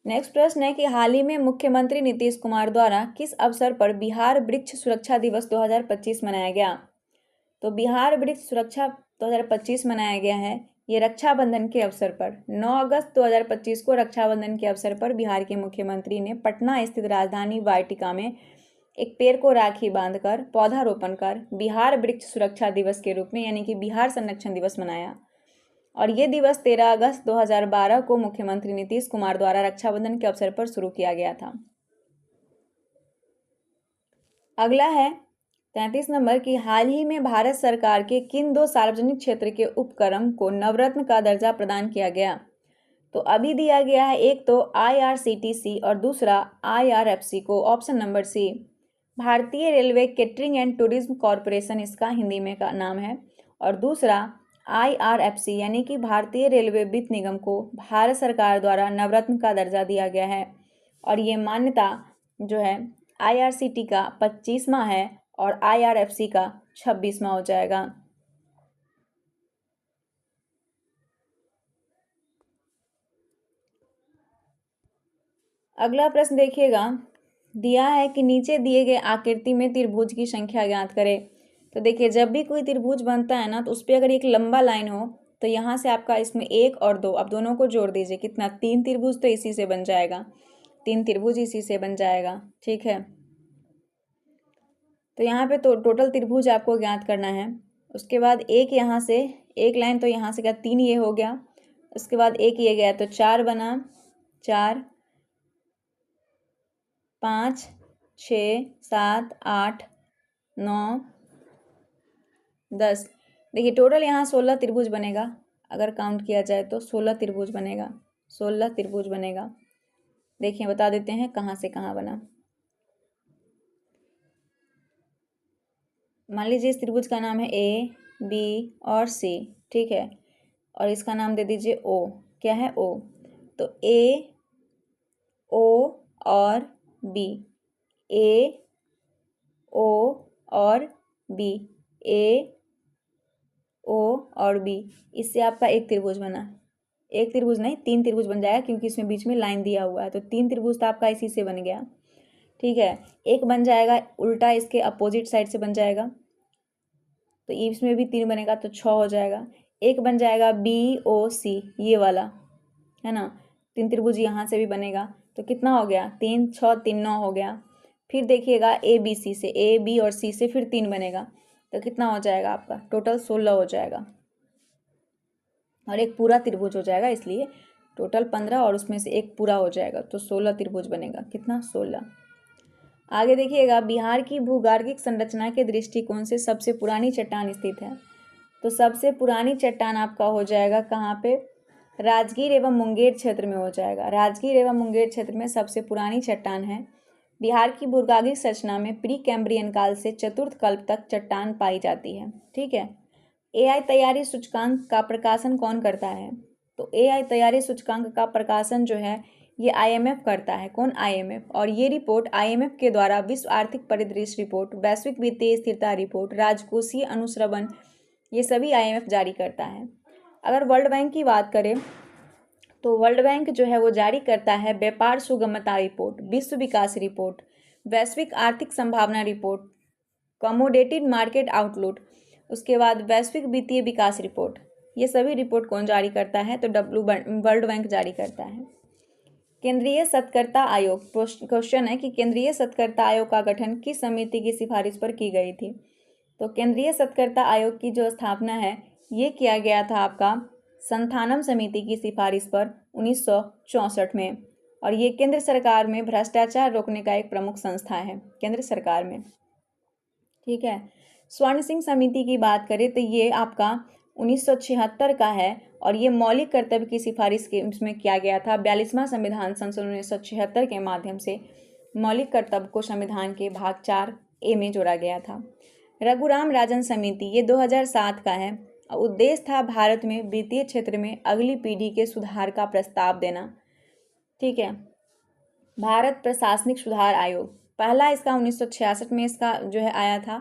नेक्स्ट प्रश्न है कि हाल ही में मुख्यमंत्री नीतीश कुमार द्वारा किस अवसर पर बिहार वृक्ष सुरक्षा दिवस 2025 मनाया गया? तो बिहार वृक्ष सुरक्षा 2025 मनाया गया है ये रक्षाबंधन के अवसर पर। 9 अगस्त 2025 को रक्षाबंधन के अवसर पर बिहार के मुख्यमंत्री ने पटना स्थित राजधानी वाटिका में एक पेड़ को राखी बांधकर पौधारोपण कर बिहार वृक्ष सुरक्षा दिवस के रूप में यानी कि बिहार संरक्षण दिवस मनाया। और ये दिवस 13 अगस्त 2012 को मुख्यमंत्री नीतीश कुमार द्वारा रक्षाबंधन के अवसर पर शुरू किया गया था। अगला है 33 नंबर की हाल ही में भारत सरकार के किन 2 सार्वजनिक क्षेत्र के उपक्रम को नवरत्न का दर्जा प्रदान किया गया? तो अभी दिया गया है, एक तो IRCTC और दूसरा IRFC को, ऑप्शन नंबर सी। भारतीय railway catering and tourism corporation इसका हिंदी में का नाम है, और दूसरा IRFC यानी कि भारतीय रेलवे वित्त निगम को भारत सरकार द्वारा नवरत्न का दर्जा दिया गया है, और ये मान्यता जो है IRCT का 25वां है और IRFC का 26वां हो जाएगा। अगला प्रश्न देखिएगा, दिया है कि नीचे दिए गए आकृति में त्रिभुज की संख्या ज्ञात करें। तो देखिए, जब भी कोई त्रिभुज बनता है ना, तो उस पर अगर एक लंबा लाइन हो तो यहाँ से आपका इसमें 1 और 2, अब दोनों को जोड़ दीजिए, कितना, 3 त्रिभुज तो इसी से बन जाएगा, 3 त्रिभुज इसी से बन जाएगा। ठीक है, तो यहाँ पे तो टोटल त्रिभुज आपको ज्ञात करना है। उसके बाद एक यहाँ से एक लाइन, तो यहाँ से क्या 3 ये हो गया, उसके बाद एक ये गया तो 4 बना, 4, 5, 6, 7, 8, 9, 10। देखिए टोटल यहाँ 16 त्रिभुज बनेगा, अगर काउंट किया जाए तो 16 त्रिभुज बनेगा, 16 त्रिभुज बनेगा। देखिए बता देते हैं कहाँ से कहाँ बना। मान लीजिए इस त्रिभुज का नाम है A, B और C, ठीक है, और इसका नाम दे दीजिए O। क्या है O? तो A, O और B, A, O और B, A, O और B, इससे आपका एक त्रिभुज बना। एक त्रिभुज नहीं, 3 त्रिभुज बन जाएगा, क्योंकि इसमें बीच में लाइन दिया हुआ है, तो 3 त्रिभुज तो आपका इसी से बन गया। ठीक है, एक बन जाएगा उल्टा, इसके अपोजिट साइड से बन जाएगा, तो इसमें भी 3 बनेगा तो 6 हो जाएगा। एक बन जाएगा BOC, ये वाला है ना, 3 त्रिभुज यहाँ से भी बनेगा, तो कितना हो गया, 3, 6, 3, 9 हो गया। फिर देखिएगा ABC से, A, B और C से फिर 3 बनेगा, तो कितना हो जाएगा आपका, टोटल 16 हो जाएगा, और एक पूरा त्रिभुज हो जाएगा, इसलिए टोटल 15 और उसमें से एक पूरा हो जाएगा, तो 16 त्रिभुज बनेगा। कितना, 16। आगे देखिएगा, बिहार की भूगर्भिक संरचना के दृष्टिकोण से सबसे पुरानी चट्टान स्थित है। तो सबसे पुरानी चट्टान आपका हो जाएगा कहाँ पे, राजगीर एवं मुंगेर क्षेत्र में हो जाएगा। राजगीर एवं मुंगेर क्षेत्र में सबसे पुरानी चट्टान है। बिहार की भूगर्भिक संरचना में प्री कैम्ब्रियन काल से चतुर्थ कल्प तक चट्टान पाई जाती है। ठीक है, AI तैयारी सूचकांक का प्रकाशन कौन करता है? तो AI तैयारी सूचकांक का प्रकाशन जो है ये IMF करता है। कौन? IMF। और ये रिपोर्ट IMF के द्वारा विश्व आर्थिक परिदृश्य रिपोर्ट, वैश्विक वित्तीय स्थिरता रिपोर्ट, राजकोषीय अनुश्रवण, ये सभी IMF जारी करता है। अगर वर्ल्ड बैंक की बात करें तो वर्ल्ड बैंक जो है वो जारी करता है व्यापार सुगमता रिपोर्ट, विश्व विकास रिपोर्ट, वैश्विक आर्थिक संभावना रिपोर्ट, कमोडेटिव मार्केट आउटलुक, उसके बाद वैश्विक वित्तीय विकास रिपोर्ट। ये सभी रिपोर्ट कौन जारी करता है? तो वर्ल्ड बैंक जारी करता है। केंद्रीय सत्कर्ता आयोग, क्वेश्चन है कि केंद्रीय सत्कर्ता आयोग का गठन किस समिति की सिफारिश पर की गई थी? तो केंद्रीय सत्कर्ता आयोग की जो स्थापना है ये किया गया था आपका संथानम समिति की सिफारिश पर 1964 में, और ये केंद्र सरकार में भ्रष्टाचार रोकने का एक प्रमुख संस्था है केंद्र सरकार में। ठीक है, स्वर्ण सिंह समिति की बात करें तो ये आपका 1976 का है, और ये मौलिक कर्तव्य की सिफारिश के इसमें किया गया था। 42वां संविधान संशोधन 1976 के माध्यम से मौलिक कर्तव्य को संविधान के भाग 4A में जोड़ा गया था। रघुराम राजन समिति, ये 2007 का है, और उद्देश्य था भारत में वित्तीय क्षेत्र में अगली पीढ़ी के सुधार का प्रस्ताव देना। ठीक है, भारत प्रशासनिक सुधार आयोग, पहला इसका 1966 में इसका जो है आया था।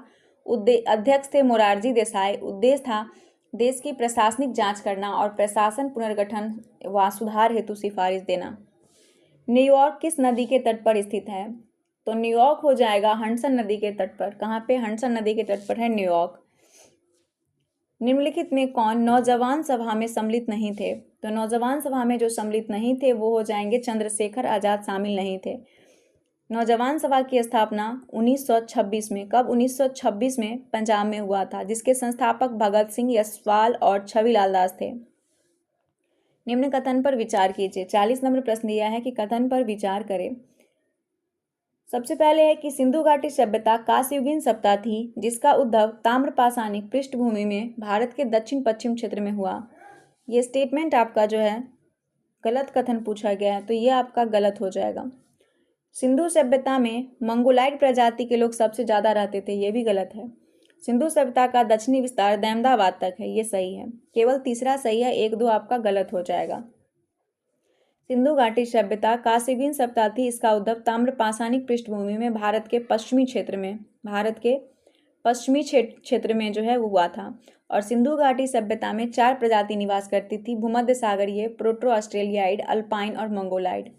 अध्यक्ष थे मोरारजी देसाई। उद्देश्य था देश की प्रशासनिक जांच करना और प्रशासन पुनर्गठन व सुधार हेतु सिफारिश देना। न्यूयॉर्क किस नदी के तट पर स्थित है? तो न्यूयॉर्क हो जाएगा हडसन नदी के तट पर। कहाँ पे? हडसन नदी के तट पर है न्यूयॉर्क। निम्नलिखित में कौन नौजवान सभा में सम्मिलित नहीं थे? तो नौजवान सभा में जो सम्मिलित नहीं थे वो हो जाएंगे चंद्रशेखर आजाद, शामिल नहीं थे। नौजवान सभा की स्थापना 1926 में, कब? 1926 में पंजाब में हुआ था, जिसके संस्थापक भगत सिंह, यशपाल और छविलाल दास थे। निम्न कथन पर विचार कीजिए। 40 नंबर प्रश्न दिया है कि कथन पर विचार करें। सबसे पहले है कि सिंधु घाटी सभ्यता कांस्ययुगीन सभ्यता थी जिसका उद्भव ताम्रपाषाणिक पृष्ठभूमि में भारत के दक्षिण पश्चिम क्षेत्र में हुआ। ये स्टेटमेंट आपका जो है गलत कथन पूछा गया है, तो ये आपका गलत हो जाएगा। सिंधु सभ्यता में मंगोलाइड प्रजाति के लोग सबसे ज़्यादा रहते थे, ये भी गलत है। सिंधु सभ्यता का दक्षिणी विस्तार दहमदाबाद तक है, ये सही है। केवल तीसरा सही है, 1-2 आपका गलत हो जाएगा। सिंधु घाटी सभ्यता कांस्ययुगीन सभ्यता थी, इसका उद्भव ताम्रपाषाणिक पृष्ठभूमि में भारत के पश्चिमी क्षेत्र में जो है वो हुआ था। और सिंधु घाटी सभ्यता में 4 प्रजाति निवास करती थी, भूमध्य सागरीय, प्रोटो ऑस्ट्रेलियाइड, अल्पाइन और मंगोलाइड।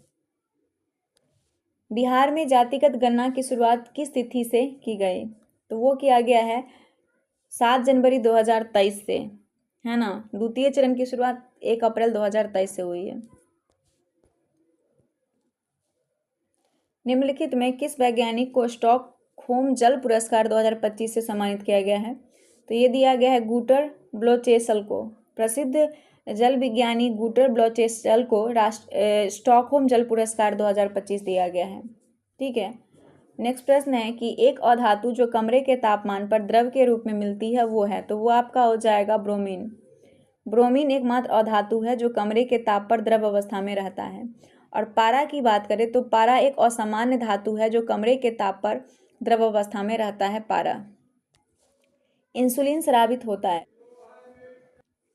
बिहार में जातिगत गणना की शुरुआत किस तिथि से की गई? तो वो किया गया है 7 जनवरी 2023 से, है ना। द्वितीय चरण की शुरुआत 1 अप्रैल 2023 से हुई है। निम्नलिखित में किस वैज्ञानिक को स्टॉकहोम जल पुरस्कार 2025 से सम्मानित किया गया है? तो ये दिया गया है गूटर ब्लोचेसल को। प्रसिद्ध जल विज्ञानी गूटर ब्लोचेसल को स्टॉकहोम जल पुरस्कार 2025 दिया गया है। ठीक है। नेक्स्ट प्रश्न है कि एक अधातु जो कमरे के तापमान पर द्रव के रूप में मिलती है वो है, तो वो आपका हो जाएगा ब्रोमीन। ब्रोमीन एकमात्र अधातु है जो कमरे के ताप पर द्रव अवस्था में रहता है। और पारा की बात करें तो पारा एक असामान्य धातु है जो कमरे के ताप पर द्रव अवस्था में रहता है, पारा। इंसुलिन स्रावित होता है।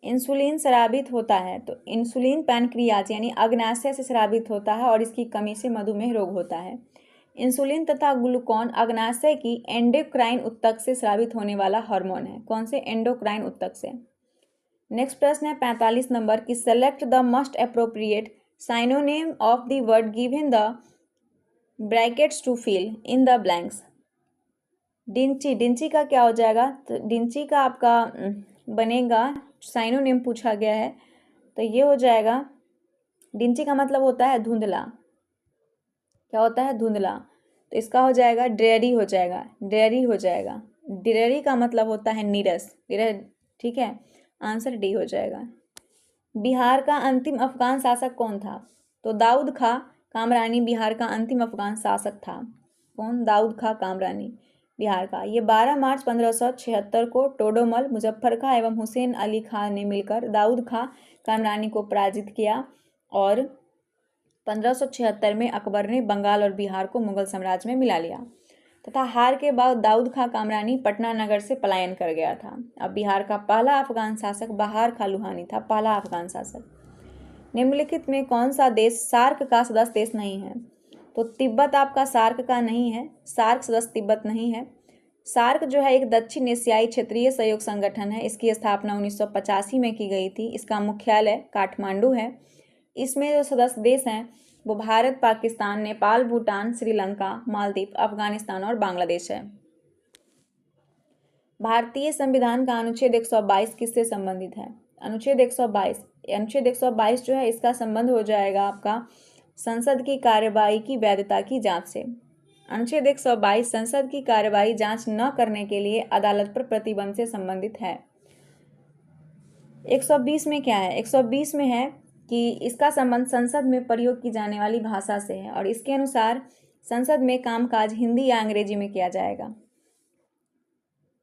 इंसुलिन स्रावित होता है तो इंसुलिन पैनक्रियाज यानी अग्नाशय से स्रावित होता है और इसकी कमी से मधुमेह रोग होता है। इंसुलिन तथा ग्लूकान अग्नाशय की एंडोक्राइन ऊतक से स्रावित होने वाला हार्मोन है। कौन से? एंडोक्राइन ऊतक से। नेक्स्ट प्रश्न है 45 नंबर की select the most appropriate synonym of the word given the brackets to fill in the blanks. डिंची, डिंची का क्या हो जाएगा? तो डिंची का आपका बनेगा, साइनोनिम पूछा गया है तो ये हो जाएगा, डिंची का मतलब होता है धुंधला। क्या होता है? धुंधला। तो इसका हो जाएगा ड्रेरी हो जाएगा, ड्रेरी हो जाएगा। ड्रेरी का मतलब होता है नीरस, ठीक है। आंसर डी हो जाएगा। बिहार का अंतिम अफगान शासक कौन था? तो दाऊद खां कामरानी बिहार का अंतिम अफगान शासक था। कौन? दाऊद खां कामरानी बिहार का। ये 12 मार्च 1576 को टोडरमल, मुजफ्फर खां एवं हुसैन अली खां ने मिलकर दाऊद खां कामरानी को पराजित किया और 1576 में अकबर ने बंगाल और बिहार को मुगल साम्राज्य में मिला लिया तथा हार के बाद दाऊद खां कामरानी पटना नगर से पलायन कर गया था। अब बिहार का पहला अफगान शासक बहार खां लोहानी था, पहला अफगान शासक। निम्नलिखित में कौन सा देश सार्क का सदस्य देश नहीं है? तो तिब्बत आपका सार्क का नहीं है, सार्क सदस्य तिब्बत नहीं है। सार्क जो है एक दक्षिण एशियाई क्षेत्रीय सहयोग संगठन है। इसकी स्थापना 1985 में की गई थी। इसका मुख्यालय काठमांडू है। इसमें जो सदस्य देश हैं वो भारत, पाकिस्तान, नेपाल, भूटान, श्रीलंका, मालदीव, अफगानिस्तान और बांग्लादेश है। भारतीय संविधान का अनुच्छेद 122 किससे संबंधित है? अनुच्छेद 122 जो है इसका संबंध हो जाएगा आपका संसद की कार्यवाही की वैधता की जांच से। अनुच्छेद 122 संसद की कार्यवाही जांच न करने के लिए अदालत पर प्रतिबंध से संबंधित है। 120 में क्या है? 120 में है कि इसका संबंध संसद में प्रयोग की जाने वाली भाषा से है और इसके अनुसार संसद में कामकाज हिंदी या अंग्रेजी में किया जाएगा।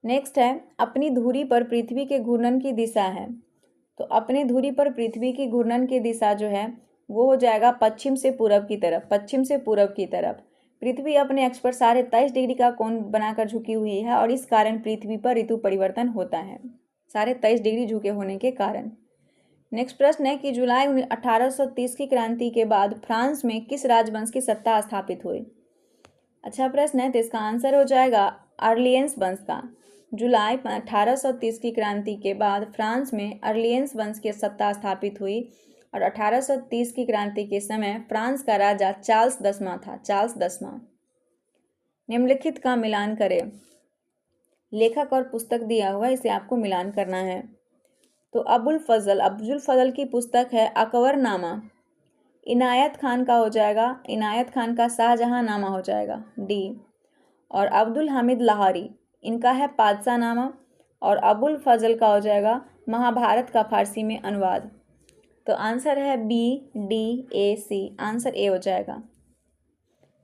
नेक्स्ट है अपनी धुरी पर पृथ्वी के घूर्णन की दिशा है। तो अपनी धुरी पर पृथ्वी की घूर्णन की दिशा जो है वो हो जाएगा पश्चिम से पूरब की तरफ, पश्चिम से पूरब की तरफ। पृथ्वी अपने अक्ष पर 23.5 डिग्री का कोण बनाकर झुकी हुई है और इस कारण पृथ्वी पर ऋतु परिवर्तन होता है, 23.5 डिग्री झुके होने के कारण। नेक्स्ट प्रश्न है कि जुलाई 1830 की क्रांति के बाद फ्रांस में किस राजवंश की सत्ता स्थापित हुई? अच्छा प्रश्न है, तो इसका आंसर हो जाएगा अर्लियंस वंश का। जुलाई 1830 की क्रांति के बाद फ्रांस में अर्लियंस वंश की सत्ता स्थापित हुई और 1830 की क्रांति के समय फ्रांस का राजा चार्ल्स 10वां था, चार्ल्स 10वां। निम्नलिखित का मिलान करें। लेखक और पुस्तक दिया हुआ, इसे आपको मिलान करना है। तो अबुल फजल की पुस्तक है अकबरनामा। इनायत खान का हो जाएगा, इनायत खान का शाहजहां नामा हो जाएगा, डी। और अब्दुल हामिद लाहौरी, इनका है पादशाह नामा। और अबुल फजल का हो जाएगा महाभारत का फारसी में अनुवाद। तो आंसर है B, D, A, C. Answer A हो जाएगा।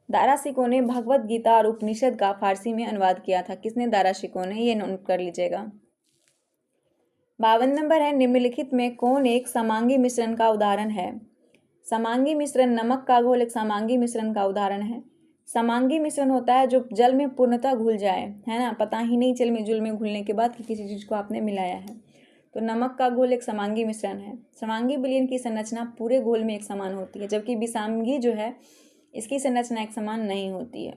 दाराशिकोह ने भगवत गीता और उपनिषद का फारसी में अनुवाद किया था। किसने? दाराशिकोह ने। ये नोट कर लीजिएगा। 52 नंबर है, निम्नलिखित में कौन एक समांगी मिश्रण का उदाहरण है? समांगी मिश्रण, नमक का घोल एक समांगी मिश्रण का उदाहरण है। समांगी मिश्रण होता है जो जल में पूर्णतः घुल जाए, है ना, पता ही नहीं जल में घुलने के बाद कि किसी चीज को आपने मिलाया है। तो नमक का घोल एक समांगी मिश्रण है। समांगी विलयन की संरचना पूरे घोल में एक समान होती है, जबकि विषांगी जो है इसकी संरचना एक समान नहीं होती है।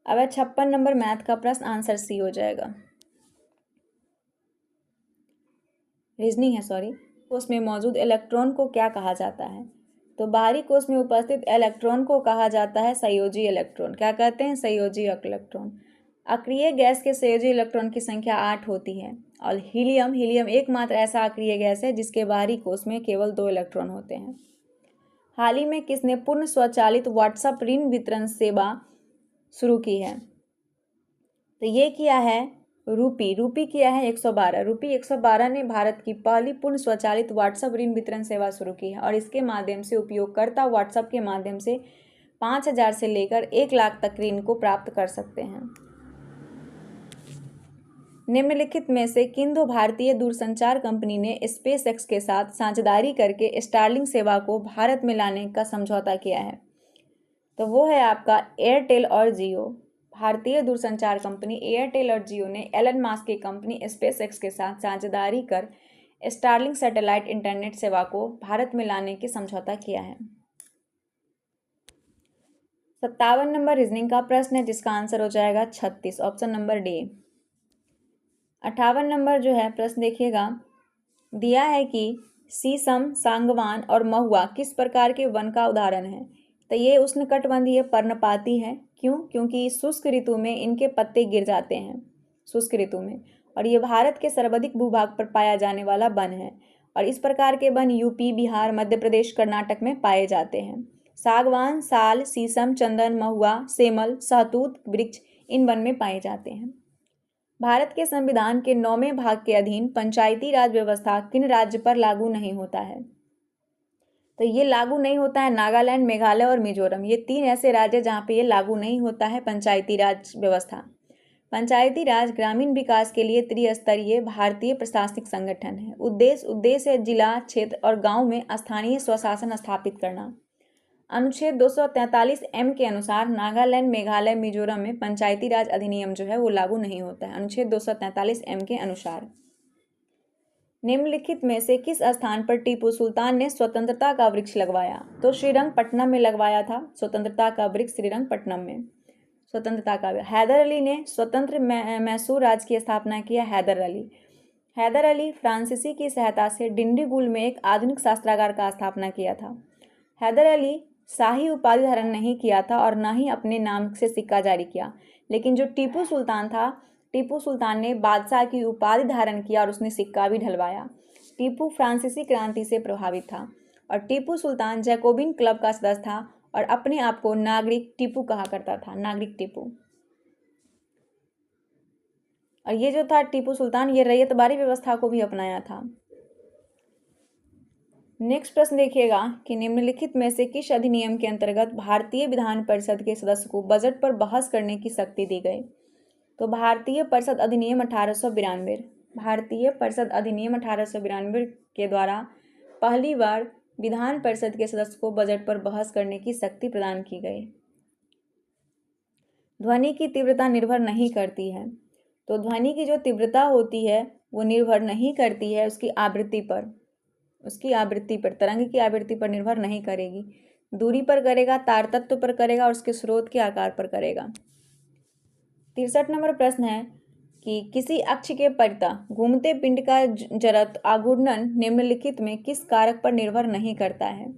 अब 56 नंबर मैथ का प्रश्न, आंसर सी हो जाएगा। रीजनिंग है, सॉरी। कोश में मौजूद इलेक्ट्रॉन को क्या कहा जाता है? तो बाहरी कोश में उपस्थित इलेक्ट्रॉन को कहा जाता है संयोजी इलेक्ट्रॉन। क्या कहते हैं? संयोजी इलेक्ट्रॉन। अक्रिय गैस के संयोजी इलेक्ट्रॉन की संख्या 8 होती है। और हीलियम एकमात्र ऐसा अक्रिय गैस है जिसके बाहरी कोश में केवल 2 इलेक्ट्रॉन होते हैं। हाल ही में किसने पूर्ण स्वचालित व्हाट्सएप ऋण वितरण सेवा शुरू की है? तो ये किया है रूपी किया है 112। रूपी 112 ने भारत की पहली पूर्ण स्वचालित व्हाट्सएप ऋण वितरण सेवा शुरू की है और इसके माध्यम से उपयोगकर्ता व्हाट्सएप के माध्यम से 5,000 से लेकर 1 लाख तक ऋण को प्राप्त कर सकते हैं। निम्नलिखित में से किन दो भारतीय दूरसंचार कंपनी ने स्पेस एक्स के साथ साझेदारी करके स्टारलिंक सेवा को भारत में लाने का समझौता किया है? तो वो है आपका एयरटेल और जियो। भारतीय दूरसंचार कंपनी एयरटेल और जियो ने एलन मस्क की कंपनी स्पेस एक्स के साथ साझेदारी कर स्टारलिंक सैटेलाइट इंटरनेट सेवा को भारत में लाने की समझौता किया है। 57 नंबर रीजनिंग का प्रश्न है जिसका आंसर हो जाएगा 36, ऑप्शन नंबर डी। 58 नंबर जो है प्रश्न देखिएगा, दिया है कि शीशम, सांगवान और महुआ किस प्रकार के वन का उदाहरण है? तो ये उष्णकटिबंधीय पर्णपाती है। क्यों? क्योंकि शुष्क ऋतु में इनके पत्ते गिर जाते हैं, शुष्क ऋतु में, और ये भारत के सर्वाधिक भूभाग पर पाया जाने वाला वन है। और इस प्रकार के वन यूपी, बिहार, मध्य प्रदेश, कर्नाटक में पाए जाते हैं। सागवान, साल, शीशम, चंदन, महुआ, सेमल, सहतूत वृक्ष इन वन में पाए जाते हैं। भारत के संविधान के 9वें भाग के अधीन पंचायती राज व्यवस्था किन राज्य पर लागू नहीं होता है? तो ये लागू नहीं होता है नागालैंड, मेघालय और मिजोरम। ये 3 ऐसे राज्य जहाँ पे ये लागू नहीं होता है पंचायती राज व्यवस्था। पंचायती राज ग्रामीण विकास के लिए त्रिस्तरीय भारतीय प्रशासनिक संगठन है। उद्देश्य है जिला, क्षेत्र और गांव में स्थानीय स्वशासन स्थापित करना। अनुच्छेद 243 एम के अनुसार नागालैंड, मेघालय, मिजोरम में पंचायती राज अधिनियम जो है वो लागू नहीं होता है, अनुच्छेद 243 एम के अनुसार। निम्नलिखित में से किस स्थान पर टीपू सुल्तान ने स्वतंत्रता का वृक्ष लगवाया? तो श्रीरंगपट्टनम में लगवाया था स्वतंत्रता का वृक्ष, श्रीरंगपट्टनम में स्वतंत्रता का। हैदर अली ने स्वतंत्र मैसूर राज्य की स्थापना किया। हैदर अली फ्रांसीसी की सहायता से डिंडीगुल में एक आधुनिक शस्त्रागार का स्थापना किया था। हैदर अली शाही उपाधि धारण नहीं किया था और न ही अपने नाम से सिक्का जारी किया, लेकिन जो टीपू सुल्तान था, टीपू सुल्तान ने बादशाह की उपाधि धारण किया और उसने सिक्का भी ढलवाया। टीपू फ्रांसीसी क्रांति से प्रभावित था और टीपू सुल्तान जैकोबिन क्लब का सदस्य था और अपने आप को नागरिक टीपू कहा करता था, नागरिक टीपू। और ये जो था टीपू सुल्तान, ये रैयतबारी व्यवस्था को भी अपनाया था। नेक्स्ट प्रश्न देखिएगा कि निम्नलिखित में से किस अधिनियम के अंतर्गत भारतीय विधान परिषद के सदस्य को बजट पर बहस करने की शक्ति दी गई? तो भारतीय परिषद अधिनियम 1892। भारतीय परिषद अधिनियम 1892 के द्वारा पहली बार विधान परिषद के सदस्य को बजट पर बहस करने की शक्ति प्रदान की गई। ध्वनि की तीव्रता निर्भर नहीं करती है। तो ध्वनि की जो तीव्रता होती है वो निर्भर नहीं करती है उसकी आवृत्ति पर, तरंग की आवृत्ति पर निर्भर नहीं करेगी, दूरी पर करेगा, तार तत्व पर करेगा और उसके स्रोत के आकार पर करेगा। 63 नंबर प्रश्न है कि किसी अक्ष के परितः घूमते पिंड का जड़त्व आघूर्णन निम्नलिखित में किस कारक पर निर्भर नहीं करता है?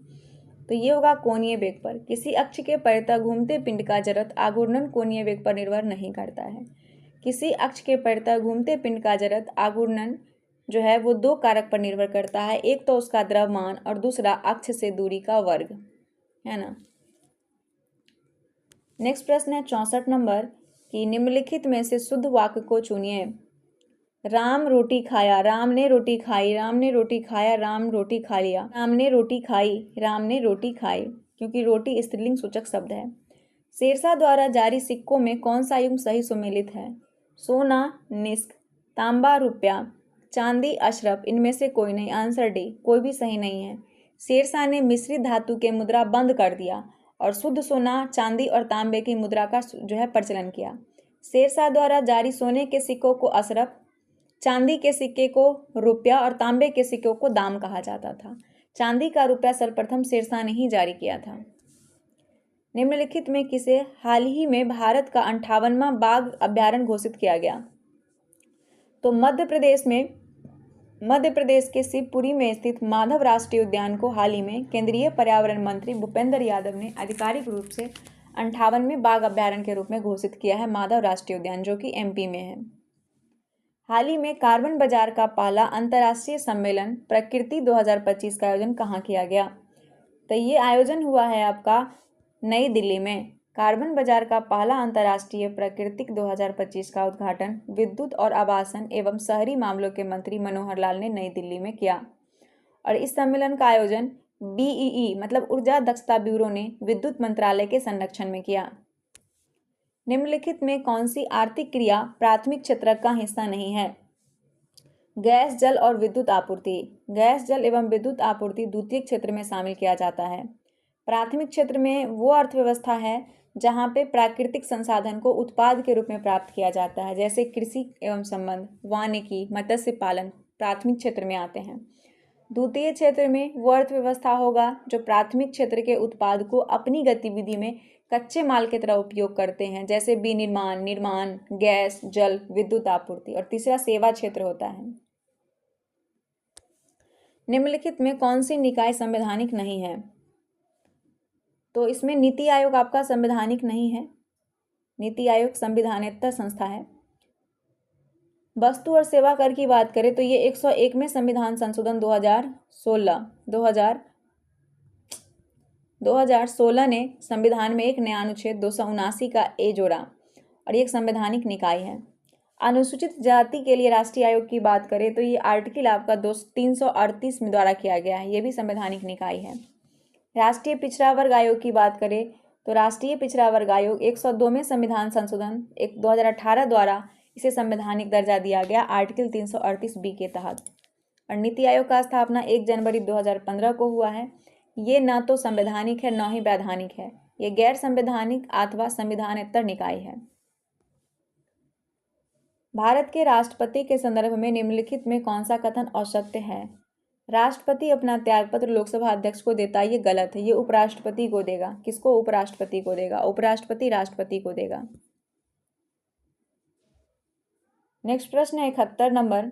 तो ये होगा कोणीय वेग पर। किसी अक्ष के परितः घूमते पिंड का जड़त्व आघूर्णन कोणीय वेग पर निर्भर नहीं करता है। किसी अक्ष के परितः घूमते पिंड का जड़त्व आघूर्णन जो है वो 2 कारक पर निर्भर करता है, एक तो उसका द्रव्यमान और दूसरा अक्ष से दूरी का वर्ग, है ना। नेक्स्ट प्रश्न है 64 नंबर कि निम्नलिखित में से शुद्ध वाक्य को चुनिए। राम रोटी खाया, राम ने रोटी खाई, राम ने रोटी खाया, राम रोटी खा लिया, राम ने रोटी खाई, राम ने रोटी खाई, क्योंकि रोटी स्त्रीलिंग सूचक शब्द है। शेरशाह द्वारा जारी सिक्कों में कौन सा युग्म सही सुमेलित है? सोना निस्क, तांबा रुपया, चांदी अशरफ, इनमें से कोई नहीं। आंसर डी, कोई भी सही नहीं है। शेरशाह ने मिश्रित धातु के मुद्रा बंद कर दिया और शुद्ध सोना, चांदी और तांबे की मुद्रा का जो है प्रचलन किया। शेरशाह द्वारा जारी सोने के सिक्कों को अशरफ, चांदी के सिक्के को रुपया और तांबे के सिक्कों को दाम कहा जाता था। चांदी का रुपया सर्वप्रथम शेरशाह ने ही जारी किया था। निम्नलिखित में किसे हाल ही में भारत का 58वां बाघ अभ्यारण्य घोषित किया गया? तो मध्य प्रदेश के शिवपुरी में स्थित माधव राष्ट्रीय उद्यान को हाल ही में केंद्रीय पर्यावरण मंत्री भूपेंद्र यादव ने आधिकारिक रूप से 58वें बाघ अभ्यारण्य के रूप में घोषित किया है। माधव राष्ट्रीय उद्यान जो कि एमपी में है। हाल ही में कार्बन बाजार का पहला अंतर्राष्ट्रीय सम्मेलन प्रकृति 2025 का आयोजन कहाँ किया गया? तो ये आयोजन हुआ है आपका नई दिल्ली में। कार्बन बाजार का पहला अंतर्राष्ट्रीय प्राकृतिक 2025 का उद्घाटन विद्युत और आवासन एवं शहरी मामलों के मंत्री मनोहर लाल ने नई दिल्ली में किया। और इस सम्मेलन का आयोजन बीईई मतलब ऊर्जा दक्षता ब्यूरो ने विद्युत मंत्रालय के संरक्षण में किया। निम्नलिखित में कौन सी आर्थिक क्रिया प्राथमिक क्षेत्र का हिस्सा नहीं है? गैस, जल और विद्युत आपूर्ति। गैस, जल एवं विद्युत आपूर्ति द्वितीयक क्षेत्र में शामिल किया जाता है। प्राथमिक क्षेत्र में वो अर्थव्यवस्था है जहाँ पे प्राकृतिक संसाधन को उत्पाद के रूप में प्राप्त किया जाता है, जैसे कृषि एवं संबंध, वानिकी, मत्स्य पालन प्राथमिक क्षेत्र में आते हैं। द्वितीय क्षेत्र में वो अर्थव्यवस्था होगा जो प्राथमिक क्षेत्र के उत्पाद को अपनी गतिविधि में कच्चे माल की तरह उपयोग करते हैं, जैसे निर्माण, गैस, जल, विद्युत आपूर्ति। और तीसरा सेवा क्षेत्र होता है। निम्नलिखित में कौन सी निकाय संवैधानिक नहीं है? तो इसमें नीति आयोग आपका संवैधानिक नहीं है। नीति आयोग संविधानेतर संस्था है। वस्तु और सेवा कर की बात करें तो ये 101 में संविधान संशोधन 2016 ने संविधान में एक नया अनुच्छेद 279 का ए जोड़ा और ये एक संवैधानिक निकाय है। अनुसूचित जाति के लिए राष्ट्रीय आयोग की बात करें तो ये आर्टिकल आपका 338 में द्वारा किया गया है, ये भी संवैधानिक निकाय है। राष्ट्रीय पिछड़ा वर्ग आयोग की बात करें तो राष्ट्रीय पिछड़ा वर्ग आयोग 102 में संविधान संशोधन 2018 द्वारा इसे संवैधानिक दर्जा दिया गया आर्टिकल 338 बी के तहत। और नीति आयोग का स्थापना 1 जनवरी 2015 को हुआ है। ये न तो संवैधानिक है न ही वैधानिक है, ये गैर संवैधानिक अथवा संविधानेतर निकाय है। भारत के राष्ट्रपति के संदर्भ में निम्नलिखित में कौन सा कथन असत्य है? राष्ट्रपति अपना त्यागपत्र लोकसभा अध्यक्ष को देता, ये गलत है, ये उपराष्ट्रपति को देगा। किसको? उपराष्ट्रपति को देगा। उपराष्ट्रपति राष्ट्रपति को देगा। नेक्स्ट प्रश्न है 71 नंबर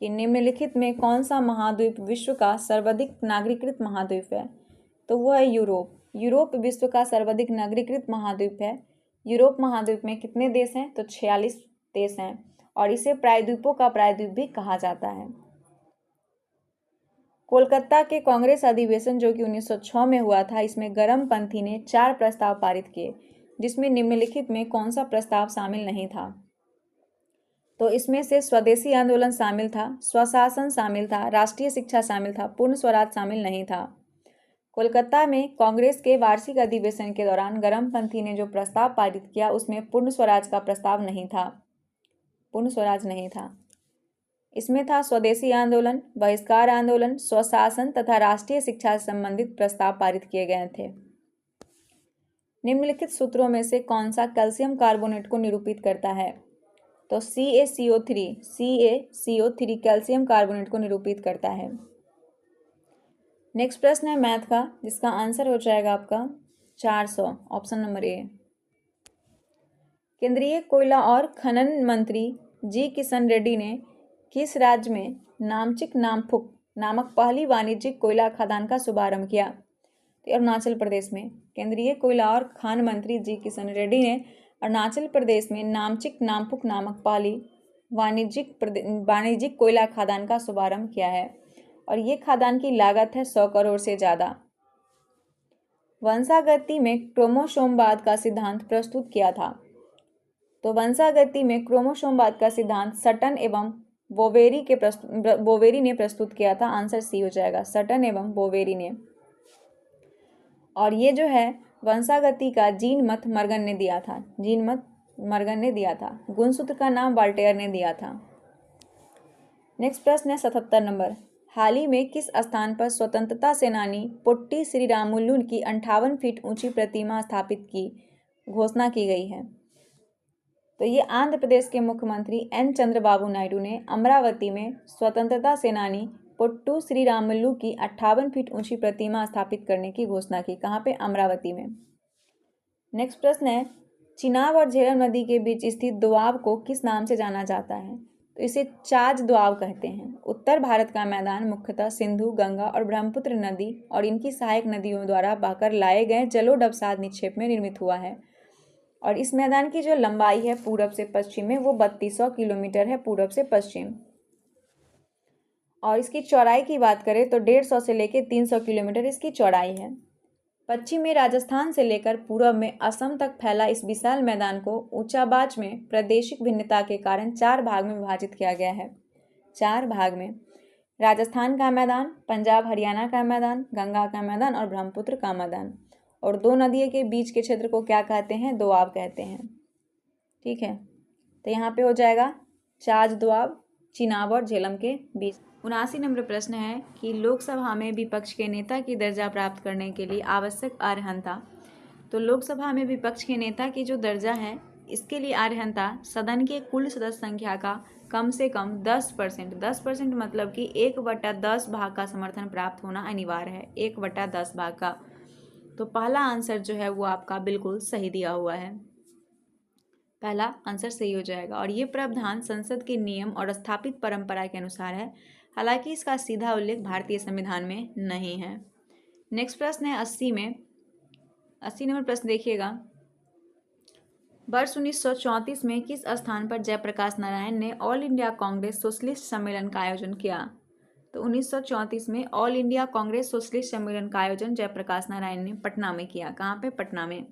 कि निम्नलिखित में कौन सा महाद्वीप विश्व का सर्वाधिक नागरीकृत महाद्वीप है? तो वो है यूरोप। यूरोप विश्व का सर्वाधिक नागरीकृत महाद्वीप है। यूरोप महाद्वीप में कितने देश हैं? तो 46 देश हैं और इसे प्रायद्वीपों का प्रायद्वीप भी कहा जाता है। कोलकाता के कांग्रेस अधिवेशन जो कि 1906 में हुआ था, इसमें गरमपंथी ने 4 प्रस्ताव पारित किए, जिसमें निम्नलिखित में कौन सा प्रस्ताव शामिल नहीं था? तो इसमें से स्वदेशी आंदोलन शामिल था, स्वशासन शामिल था, राष्ट्रीय शिक्षा शामिल था, पूर्ण स्वराज शामिल नहीं था। कोलकाता में कांग्रेस के वार्षिक अधिवेशन के दौरान गरमपंथी ने जो प्रस्ताव पारित किया उसमें पूर्ण स्वराज का प्रस्ताव नहीं था, पूर्ण स्वराज नहीं था। इसमें था स्वदेशी आंदोलन, बहिष्कार आंदोलन, स्वशासन तथा राष्ट्रीय शिक्षा से संबंधित प्रस्ताव पारित किए गए थे। निम्नलिखित सूत्रों में से कौन सा कैल्शियम कार्बोनेट को निरूपित करता है? तो CaCO3 कैल्शियम कार्बोनेट को निरूपित करता है। नेक्स्ट प्रश्न है मैथ का, जिसका आंसर हो जाएगा आपका 400, ऑप्शन नंबर ए। केंद्रीय कोयला और खनन मंत्री जी किशन रेड्डी ने किस राज्य में नामचिक नामफुक नामक पहली वाणिज्यिक कोयला खदान का शुभारंभ किया? तो अरुणाचल प्रदेश में। केंद्रीय कोयला और खान मंत्री जी किशन रेड्डी ने अरुणाचल प्रदेश में नामचिक नामफुक नामक पहली वाणिज्यिक कोयला खदान का शुभारंभ किया है और ये खदान की लागत है 100 करोड़ से ज़्यादा। वंशागति में क्रोमोसोमवाद का सिद्धांत प्रस्तुत किया था। तो वंशागति में क्रोमोसोमवाद का सिद्धांत सटन एवं बोवेरी ने प्रस्तुत किया था। आंसर सी हो जाएगा, सटन एवं बोवेरी ने। और ये जो है वंशागति का जीन मत मर्गन ने दिया था? जीन मत मर्गन ने दिया था। गुणसूत्र का नाम वाल्टेयर ने दिया था। नेक्स्ट प्रश्न है 77 नंबर। हाल ही में किस स्थान पर स्वतंत्रता सेनानी पोट्टी श्रीरामुलु की 58 फीट ऊंची प्रतिमा स्थापित की घोषणा की गई है? तो ये आंध्र प्रदेश के मुख्यमंत्री एन चंद्रबाबू नायडू ने अमरावती में स्वतंत्रता सेनानी पोट्टू श्रीरामुलु की 58 फीट ऊंची प्रतिमा स्थापित करने की घोषणा की। कहाँ पे? अमरावती में। नेक्स्ट प्रश्न है, चिनाब और झेलम नदी के बीच स्थित दोआब को किस नाम से जाना जाता है? तो इसे चाज दोआब कहते हैं। उत्तर भारत का मैदान मुख्यतः सिंधु, गंगा और ब्रह्मपुत्र नदी और इनकी सहायक नदियों द्वारा बहकर लाए गए जलोढ़ निक्षेप में निर्मित हुआ है और इस मैदान की जो लंबाई है पूरब से पश्चिम में वो 3200 किलोमीटर है, पूरब से पश्चिम। और इसकी चौड़ाई की बात करें तो 150 से लेकर 300 किलोमीटर इसकी चौड़ाई है। पश्चिम में राजस्थान से लेकर पूर्व में असम तक फैला इस विशाल मैदान को ऊंचाबाच में प्रादेशिक भिन्नता के कारण 4 भाग में विभाजित किया गया है। 4 भाग में राजस्थान का मैदान, पंजाब हरियाणा का मैदान, गंगा का मैदान और ब्रह्मपुत्र का मैदान। और 2 नदियों के बीच के क्षेत्र को क्या कहते हैं? दोआब कहते हैं। ठीक है, तो यहाँ पे हो जाएगा चाज दोआब, चिनाब और झेलम के बीच। 79 नंबर प्रश्न है कि लोकसभा में विपक्ष के नेता की दर्जा प्राप्त करने के लिए आवश्यक अर्हता। तो लोकसभा में विपक्ष के नेता की जो दर्जा है इसके लिए अर्हता सदन के कुल सदस्य संख्या का कम से कम 10%। 10% मतलब कि 1/10 भाग का समर्थन प्राप्त होना अनिवार्य है। 1/10 भाग का। तो पहला आंसर जो है वो आपका बिल्कुल सही दिया हुआ है। पहला आंसर सही हो जाएगा। और ये प्रावधान संसद के नियम और स्थापित परंपरा के अनुसार है, हालांकि इसका सीधा उल्लेख भारतीय संविधान में नहीं है। नेक्स्ट प्रश्न है 80 में। 80 नंबर प्रश्न देखिएगा। वर्ष 1934 में किस स्थान पर जयप्रकाश नारायण ने ऑल इंडिया कांग्रेस सोशलिस्ट सम्मेलन का आयोजन किया? तो 1934 में ऑल इंडिया कांग्रेस सोशलिस्ट सम्मेलन का आयोजन जयप्रकाश नारायण ने पटना में किया। कहाँ पे? पटना में।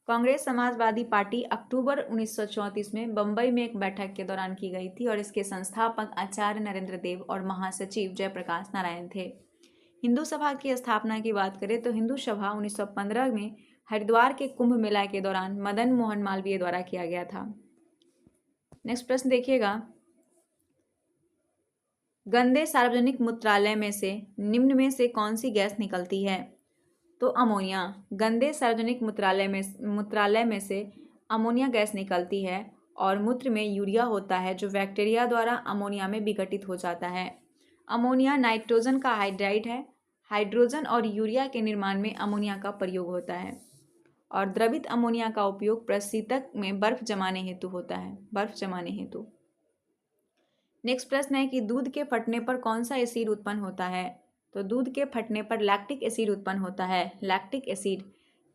कांग्रेस समाजवादी पार्टी अक्टूबर 1934 में बंबई में एक बैठक के दौरान की गई थी और इसके संस्थापक आचार्य नरेंद्र देव और महासचिव जयप्रकाश नारायण थे। हिंदू सभा की स्थापना की बात करें तो हिंदू सभा 1915 में हरिद्वार के कुंभ मेला के दौरान मदन मोहन मालवीय द्वारा किया गया था। नेक्स्ट प्रश्न देखिएगा। गंदे सार्वजनिक मूत्रालय में से निम्न में से कौन सी गैस निकलती है? तो अमोनिया। गंदे सार्वजनिक मूत्रालय में से अमोनिया गैस निकलती है और मूत्र में यूरिया होता है जो बैक्टीरिया द्वारा अमोनिया में विघटित हो जाता है। अमोनिया नाइट्रोजन का हाइड्राइड है। हाइड्रोजन और यूरिया के निर्माण में अमोनिया का प्रयोग होता है और द्रवित अमोनिया का उपयोग प्रशीतक में बर्फ जमाने हेतु होता है, बर्फ जमाने हेतु। नेक्स्ट प्रश्न है कि दूध के फटने पर कौन सा एसिड उत्पन्न होता है? तो दूध के फटने पर लैक्टिक एसिड उत्पन्न होता है। Lactic acid.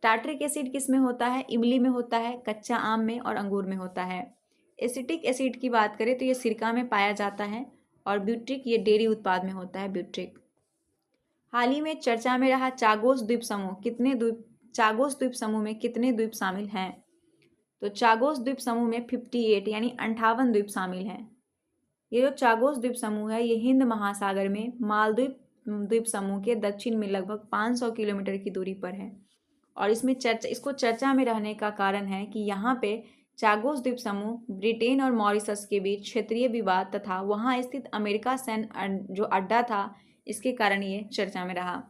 टार्ट्रिक एसिड किस में होता है? इमली में होता है, कच्चा आम में और अंगूर में होता है। एसिटिक एसिड की बात करें तो ये सिरका में पाया जाता है और ब्यूट्रिक ये डेयरी उत्पाद में होता है, ब्यूट्रिक। हाल ही में चर्चा में रहा चागोस द्वीप समूह चागोस द्वीप समूह में कितने द्वीप शामिल हैं? तो चागोस द्वीप समूह में 58 यानी 58 द्वीप शामिल हैं। ये जो चागोस द्वीप समूह है ये हिंद महासागर में मालदीव द्वीप समूह के दक्षिण में लगभग 500 किलोमीटर की दूरी पर है और इसको चर्चा में रहने का कारण है कि यहाँ पे चागोस द्वीप समूह ब्रिटेन और मॉरिशस के बीच क्षेत्रीय विवाद तथा वहाँ स्थित अमेरिका सैन्य जो अड्डा था इसके कारण ये चर्चा में रहा।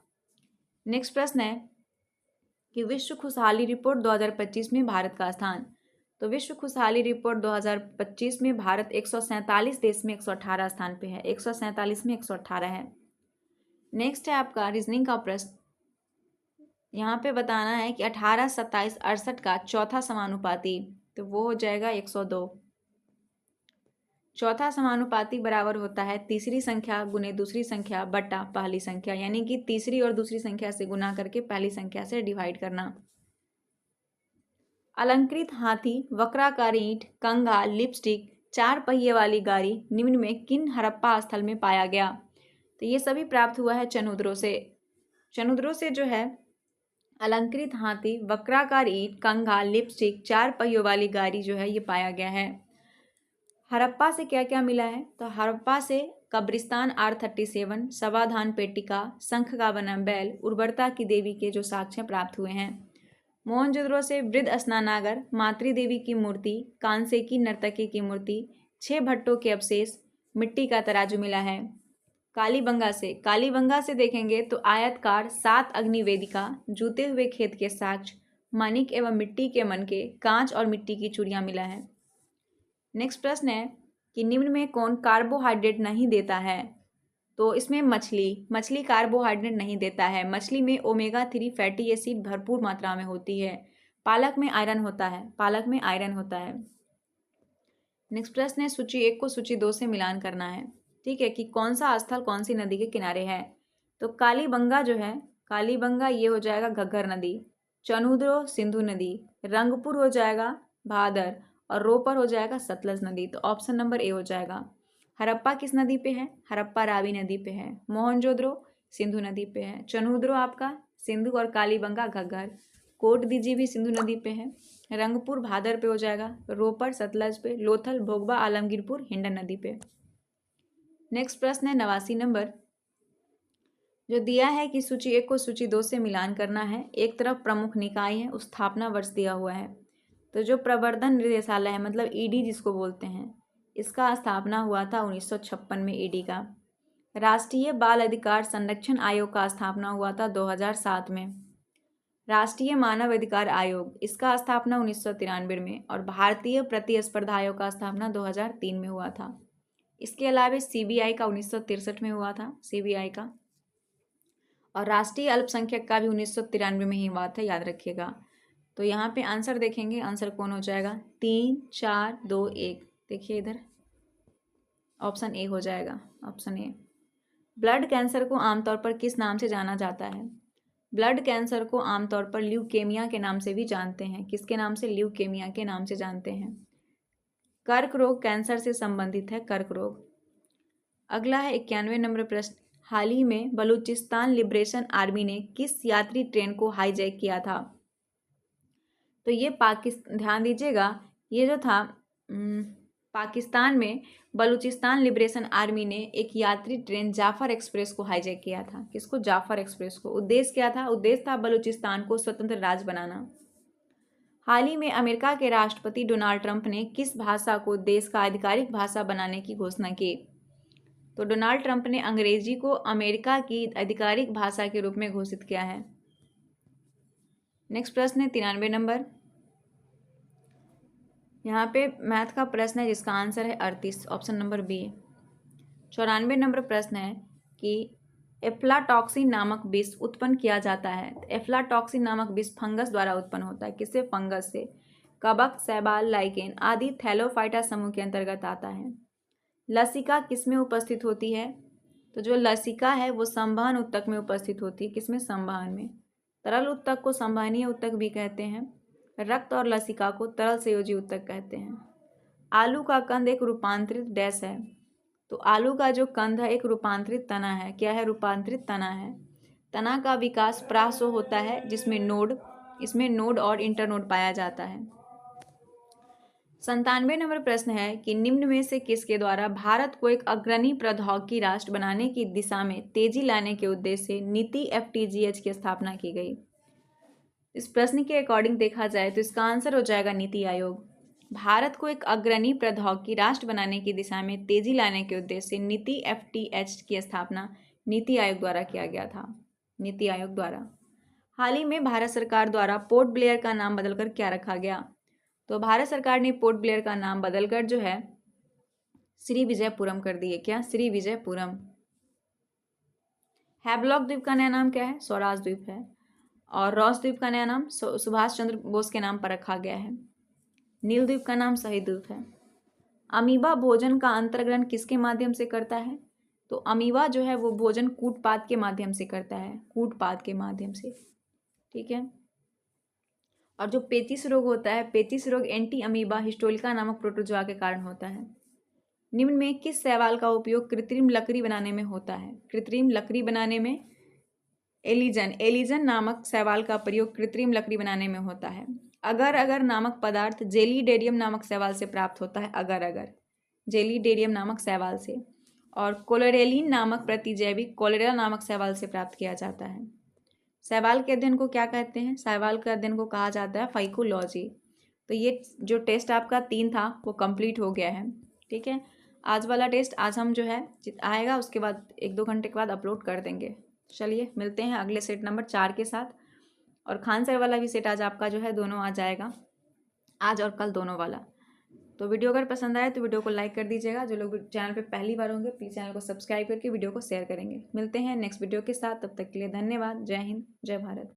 नेक्स्ट प्रश्न है कि विश्व खुशहाली रिपोर्ट 2025 में भारत का स्थान। तो विश्व खुशहाली रिपोर्ट 2025 में भारत 147 देश में 118 स्थान पे है। 147 में 118 है। नेक्स्ट है आपका रीजनिंग का प्रश्न। यहाँ पे बताना है कि 18, 27, 68 का चौथा समानुपाती, तो वो हो जाएगा 102। चौथा समानुपाती बराबर होता है तीसरी संख्या गुने दूसरी संख्या बटा पहली संख्या, यानी कि तीसरी और दूसरी संख्या से गुना करके पहली संख्या से डिवाइड करना। अलंकृत हाथी, वक्राकार ईंट, कंघा, लिपस्टिक, 4 पहिए वाली गाड़ी निम्न में किन हड़प्पा स्थल में पाया गया? तो ये सभी प्राप्त हुआ है चनुद्रों से। चनुद्रों से जो है अलंकृत हाथी, वक्राकार ईंट, कंघा, लिपस्टिक, 4 पहियों वाली गाड़ी जो है ये पाया गया है। हड़प्पा से क्या क्या मिला है? तो हड़प्पा से कब्रिस्तान R37, समाधान पेटिका, शंख का बना बैल, उर्वरता की देवी के जो साक्ष्य प्राप्त हुए हैं। मोहनजोदड़ो से वृद्ध स्नानागार, मातृ देवी की मूर्ति, कांसे की नर्तकी की मूर्ति, 6 भट्टों के अवशेष, मिट्टी का तराजू मिला है। कालीबंगा से देखेंगे तो आयतकार 7 अग्नि वेदिका, जूते हुए खेत के साक्ष्य, माणिक एवं मिट्टी के मनके, कांच और मिट्टी की चूड़ियां मिला है। नेक्स्ट प्रश्न है कि निम्न में कौन कार्बोहाइड्रेट नहीं देता है? तो इसमें मछली कार्बोहाइड्रेट नहीं देता है। मछली में ओमेगा 3 फैटी एसिड भरपूर मात्रा में होती है। पालक में आयरन होता है। नेक्स्ट प्रश्न है सूची 1 को सूची 2 से मिलान करना है। ठीक है, कि कौन सा स्थल कौन सी नदी के किनारे है। तो कालीबंगा ये हो जाएगा घग्गर नदी, चनुद्रो सिंधु नदी, रंगपुर हो जाएगा भादर और रोपर हो जाएगा सतलज नदी। तो ऑप्शन नंबर ए हो जाएगा। हड़प्पा किस नदी पे है? हड़प्पा रावी नदी पे है। मोहनजोदड़ो सिंधु नदी पे है। चनुद्रो आपका सिंधु और कालीबंगा घग्गर। कोटदीजी भी सिंधु नदी पे है। रंगपुर भादर पे हो जाएगा। रोपर सतलज पे। लोथल भोगबा आलमगीरपुर हिंडन नदी पे। नेक्स्ट प्रश्न है 89 नंबर, जो दिया है कि सूची 1 को सूची 2 से मिलान करना है। एक तरफ प्रमुख निकाय है, उस स्थापना वर्ष दिया हुआ है। तो जो प्रवर्धन निदेशालय है, मतलब ईडी जिसको बोलते हैं, इसका स्थापना हुआ था 1956 में ईडी का। राष्ट्रीय बाल अधिकार संरक्षण आयोग का स्थापना हुआ था 2007 में। राष्ट्रीय मानव अधिकार आयोग, इसका स्थापना 1993 में। और भारतीय प्रतिस्पर्धा आयोग का स्थापना 2003 में हुआ था। इसके अलावा सीबीआई का 1963 में हुआ था, सीबीआई का। और राष्ट्रीय अल्पसंख्यक का भी 1993 में ही हुआ था, याद रखिएगा। तो यहाँ पे आंसर देखेंगे, आंसर कौन हो जाएगा? 3, 4, 2, 1। देखिए इधर ऑप्शन ए हो जाएगा, ऑप्शन ए। ब्लड कैंसर को आमतौर पर किस नाम से जाना जाता है? ब्लड कैंसर को आमतौर पर ल्यूकेमिया के नाम से भी जानते हैं। किसके नाम से? ल्यूकेमिया के नाम से जानते हैं। कर्क रोग कैंसर से संबंधित है, कर्क रोग। अगला है 91 नंबर प्रश्न, हाल ही में बलूचिस्तान लिबरेशन आर्मी ने किस यात्री ट्रेन को हाईजैक किया था? तो ये ध्यान दीजिएगा, ये जो था पाकिस्तान में बलूचिस्तान लिबरेशन आर्मी ने एक यात्री ट्रेन जाफर एक्सप्रेस को हाईजैक किया था। किसको? जाफर एक्सप्रेस को। उद्देश्य क्या था? उद्देश्य था बलूचिस्तान को स्वतंत्र राज्य बनाना। हाल ही में अमेरिका के राष्ट्रपति डोनाल्ड ट्रंप ने किस भाषा को देश का आधिकारिक भाषा बनाने की घोषणा की? तो डोनाल्ड ट्रंप ने अंग्रेजी को अमेरिका की आधिकारिक भाषा के रूप में घोषित किया है। नेक्स्ट प्रश्न है 93 नंबर, यहाँ पे मैथ का प्रश्न है जिसका आंसर है 38, ऑप्शन नंबर बी। 94 नंबर प्रश्न है कि एफ्लाटॉक्सिन नामक विष उत्पन्न किया जाता है। एफ्लाटॉक्सिन नामक विष फंगस द्वारा उत्पन्न होता है। किससे? फंगस से। कवक, शैवाल, लाइकेन आदि थैलोफाइटा समूह के अंतर्गत आता है। लसिका किसमें उपस्थित होती है? तो जो लसिका है वो संवहन उत्तक में उपस्थित होती है। किसमें? संवहन में। तरल उत्तक को संवहनीय उत्तक भी कहते हैं। रक्त और लसिका को तरल संयोजी उत्तक कहते हैं। आलू का कंद एक रूपांतरित डैश है। तो आलू का जो कंद है एक रूपांतरित तना है। क्या है? रूपांतरित तना है। तना का विकास प्रासो होता है, जिसमें इसमें नोड और इंटरनोड पाया जाता है। 97 नंबर प्रश्न है कि निम्न में से किसके द्वारा भारत को एक अग्रणी प्रौद्योगिकी राष्ट्र बनाने की दिशा में तेजी लाने के उद्देश्य से नीति FTGH की स्थापना की गई? इस प्रश्न के अकॉर्डिंग देखा जाए तो इसका आंसर हो जाएगा नीति आयोग। भारत को एक अग्रणी प्रौद्योगिकी राष्ट्र बनाने की दिशा में तेजी लाने के उद्देश्य से नीति FTH की स्थापना नीति आयोग द्वारा किया गया था। नीति आयोग द्वारा। हाल ही में भारत सरकार द्वारा पोर्ट ब्लेयर का नाम बदलकर क्या रखा गया? तो भारत सरकार ने पोर्ट ब्लेयर का नाम बदलकर जो है श्री विजयपुरम कर दिए। क्या? श्री विजयपुरम। हैवलॉक द्वीप का नया नाम क्या है? स्वराज द्वीप है। और रॉस द्वीप का नया नाम सुभाष चंद्र बोस के नाम पर रखा गया है। नील द्वीप का नाम शहीद द्वीप है। अमीबा भोजन का अंतर्ग्रहण किसके माध्यम से करता है? तो अमीबा जो है वो भोजन कूटपाद के माध्यम से करता है, कूटपाद के माध्यम से। ठीक है। और जो पेचिस रोग होता है, पेचिस रोग एंटी अमीबा हिस्टोलिका नामक प्रोटोजोआ के कारण होता है। निम्न में किस शैवाल का उपयोग कृत्रिम लकड़ी बनाने में होता है? कृत्रिम लकड़ी बनाने में एलिजन नामक शैवाल का प्रयोग कृत्रिम लकड़ी बनाने में होता है। अगर नामक पदार्थ जेलीडेरियम नामक शैवाल से प्राप्त होता है। अगर जेलीडेरियम नामक शैवाल से। और कोलोरेलिन नामक प्रतिजैविक कोलेरा नामक शैवाल से प्राप्त किया जाता है। शैवाल के अध्ययन को क्या कहते हैं? शैवाल के अध्ययन को कहा जाता है फाइकोलॉजी। तो ये जो टेस्ट आपका 3 था वो कंप्लीट हो गया है। ठीक है, आज वाला टेस्ट आज हम जो है आएगा उसके बाद 1-2 घंटे के बाद अपलोड कर देंगे। चलिए मिलते हैं अगले सेट नंबर 4 के साथ। और खान सर वाला भी सेट आज आपका जो है दोनों आ जाएगा, आज और कल दोनों वाला। तो वीडियो अगर पसंद आए तो वीडियो को लाइक कर दीजिएगा। जो लोग चैनल पे पहली बार होंगे प्लीज़ चैनल को सब्सक्राइब करके वीडियो को शेयर करेंगे। मिलते हैं नेक्स्ट वीडियो के साथ, तब तक के लिए धन्यवाद। जय हिंद, जय भारत।